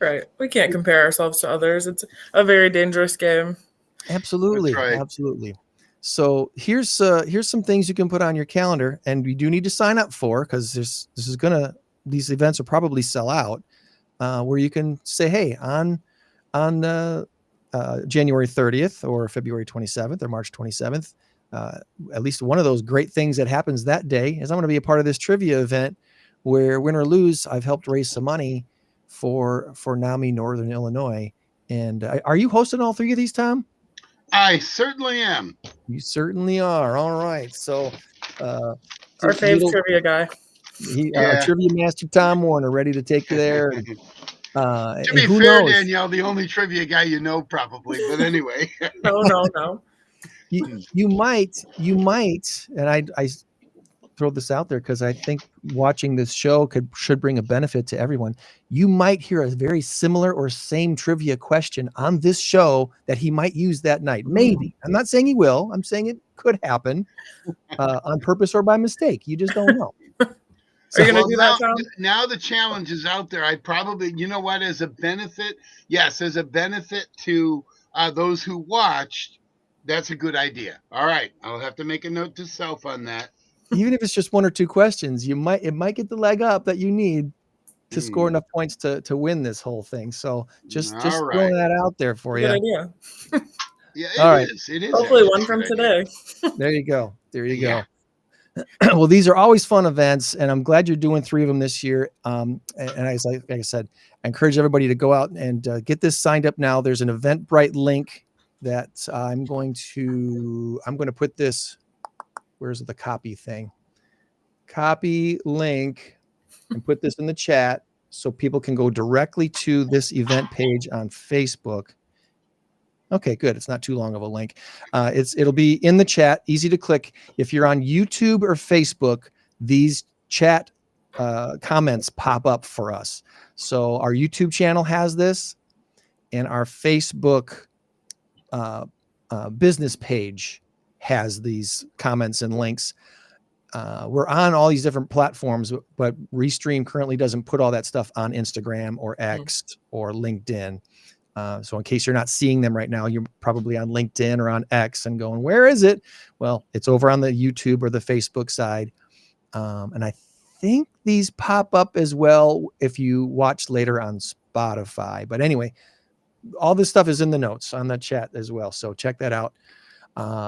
[SPEAKER 11] Right. We can't compare ourselves to others. It's a very dangerous game.
[SPEAKER 5] Absolutely.
[SPEAKER 6] That's right.
[SPEAKER 5] Absolutely. So here's some things you can put on your calendar, and you do need to sign up for, because these events will probably sell out, where you can say, hey, on January 30th or February 27th or March 27th, at least one of those great things that happens that day is I'm going to be a part of this trivia event where, win or lose, I've helped raise some money for NAMI Northern Illinois. And are you hosting all 3 of these, Tom?
[SPEAKER 6] I certainly am.
[SPEAKER 5] You certainly are. All right. So
[SPEAKER 11] our fave trivia guy.
[SPEAKER 5] Our trivia master, Tom Warner, ready to take you there.
[SPEAKER 6] To be fair, Danielle, the only trivia guy you know, probably. But anyway.
[SPEAKER 11] No.
[SPEAKER 5] You might, and I throw this out there because I think watching this show should bring a benefit to everyone. You might hear a very similar or same trivia question on this show that he might use that night. Maybe. I'm not saying he will. I'm saying it could happen on purpose or by mistake. You just don't know.
[SPEAKER 11] Are you going to do that, Tom?
[SPEAKER 6] Now the challenge is out there. I'd probably, as a benefit, as a benefit to those who watched, that's a good idea. All right. I'll have to make a note to self on that.
[SPEAKER 5] Even if it's just 1 or 2 questions, it might get the leg up that you need to score enough points to win this whole thing. So just throwing that out there for
[SPEAKER 11] good
[SPEAKER 5] you.
[SPEAKER 11] Idea.
[SPEAKER 6] Yeah, it is.
[SPEAKER 11] Hopefully one from today.
[SPEAKER 5] There you go. Go. Well, these are always fun events, and I'm glad you're doing 3 of them this year. And like I said, I encourage everybody to go out and get this signed up now. There's an Eventbrite link that I'm going to put this. Where's the copy thing? Copy link and put this in the chat so people can go directly to this event page on Facebook. Okay, good. It's not too long of a link. It'll be in the chat, easy to click. If you're on YouTube or Facebook, these chat comments pop up for us. So our YouTube channel has this, and our Facebook business page has these comments and links. We're on all these different platforms, but Restream currently doesn't put all that stuff on Instagram or X or LinkedIn. So in case you're not seeing them right now, you're probably on LinkedIn or on X and going, where is it? Well, it's over on the YouTube or the Facebook side. And I think these pop up as well if you watch later on Spotify. But anyway, all this stuff is in the notes on the chat as well. So check that out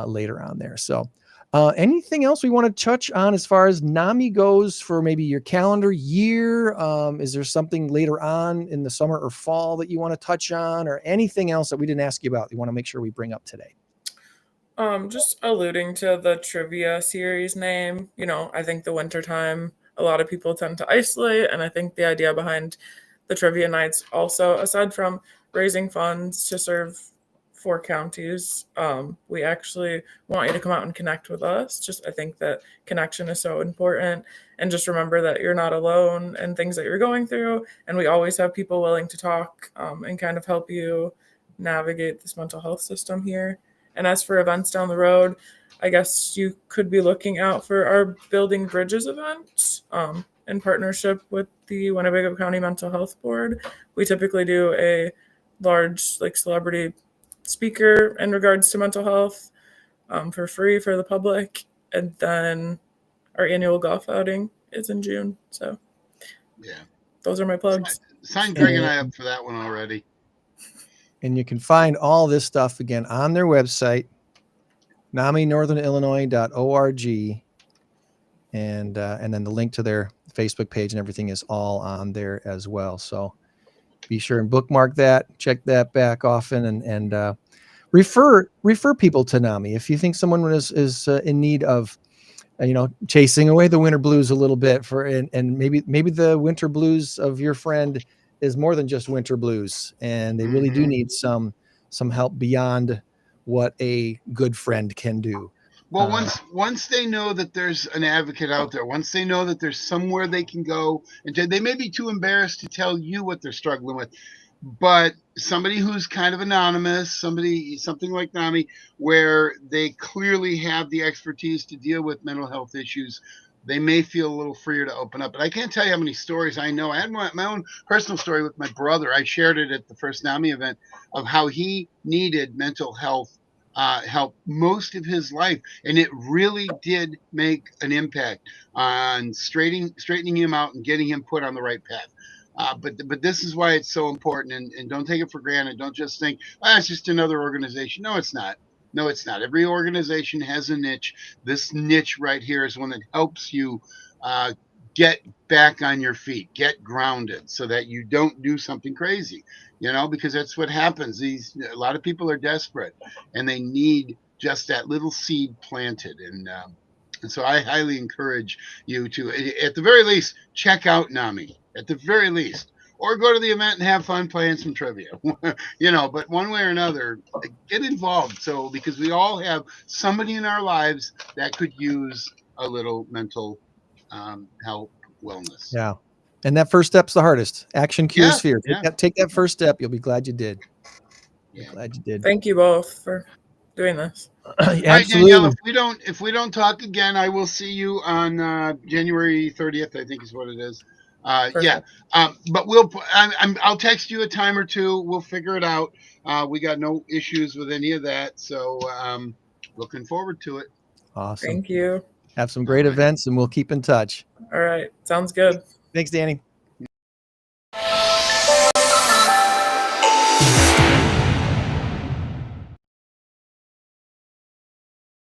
[SPEAKER 5] later on there. So Anything else we want to touch on as far as NAMI goes for maybe your calendar year? Is there something later on in the summer or fall that you want to touch on, or anything else that we didn't ask you about you want to make sure we bring up today?
[SPEAKER 11] Just alluding to the trivia series name, I think the wintertime, a lot of people tend to isolate. And I think the idea behind the trivia nights also, aside from raising funds to serve 4 counties, we actually want you to come out and connect with us. I think that connection is so important. And just remember that you're not alone in things that you're going through. And we always have people willing to talk and kind of help you navigate this mental health system here. And as for events down the road, I guess you could be looking out for our Building Bridges event in partnership with the Winnebago County Mental Health Board. We typically do a large celebrity speaker in regards to mental health for free for the public. And then our annual golf outing is in June. So
[SPEAKER 6] yeah,
[SPEAKER 11] those are my plugs.
[SPEAKER 6] Signed Greg and I up for that one already.
[SPEAKER 5] And you can find all this stuff again on their website, NAMINorthernIllinois.org. And then the link to their Facebook page and everything is all on there as well. So be sure and bookmark that, check that back often, and refer people to NAMI. If you think someone is in need of, chasing away the winter blues a little bit and maybe the winter blues of your friend is more than just winter blues, and they really do need some help beyond what a good friend can do.
[SPEAKER 6] Well, once they know that there's an advocate out there, once they know that there's somewhere they can go, and they may be too embarrassed to tell you what they're struggling with, but somebody who's kind of anonymous, something like NAMI, where they clearly have the expertise to deal with mental health issues, they may feel a little freer to open up. But I can't tell you how many stories I know. I had my own personal story with my brother. I shared it at the first NAMI event of how he needed mental health help most of his life, and it really did make an impact on straightening him out and getting him put on the right path. But this is why it's so important, and don't take it for granted. Don't just think, it's just another organization. No, it's not. No, it's not. Every organization has a niche. This niche right here is one that helps you get back on your feet, get grounded, so that you don't do something crazy, because that's what happens. A lot of people are desperate, and they need just that little seed planted. And so I highly encourage you to, at the very least, check out NAMI, at the very least, or go to the event and have fun playing some trivia, but one way or another, get involved. So, because we all have somebody in our lives that could use a little mental health, wellness.
[SPEAKER 5] Yeah. And that first step's the hardest. Action cures fear.
[SPEAKER 6] Yeah.
[SPEAKER 5] Take that first step. You'll be glad you did.
[SPEAKER 6] Yeah.
[SPEAKER 5] Glad you did.
[SPEAKER 11] Thank you both for doing this.
[SPEAKER 5] Absolutely.
[SPEAKER 6] Right, Danielle, if we don't talk again, I will see you on January 30th, I think is what it is. Yeah. But I'll text you a time or two. We'll figure it out. We got no issues with any of that. So looking forward to it.
[SPEAKER 5] Awesome.
[SPEAKER 11] Thank you.
[SPEAKER 5] Have some great events, and we'll keep in touch.
[SPEAKER 11] All right. Sounds good.
[SPEAKER 5] Thanks, Danny.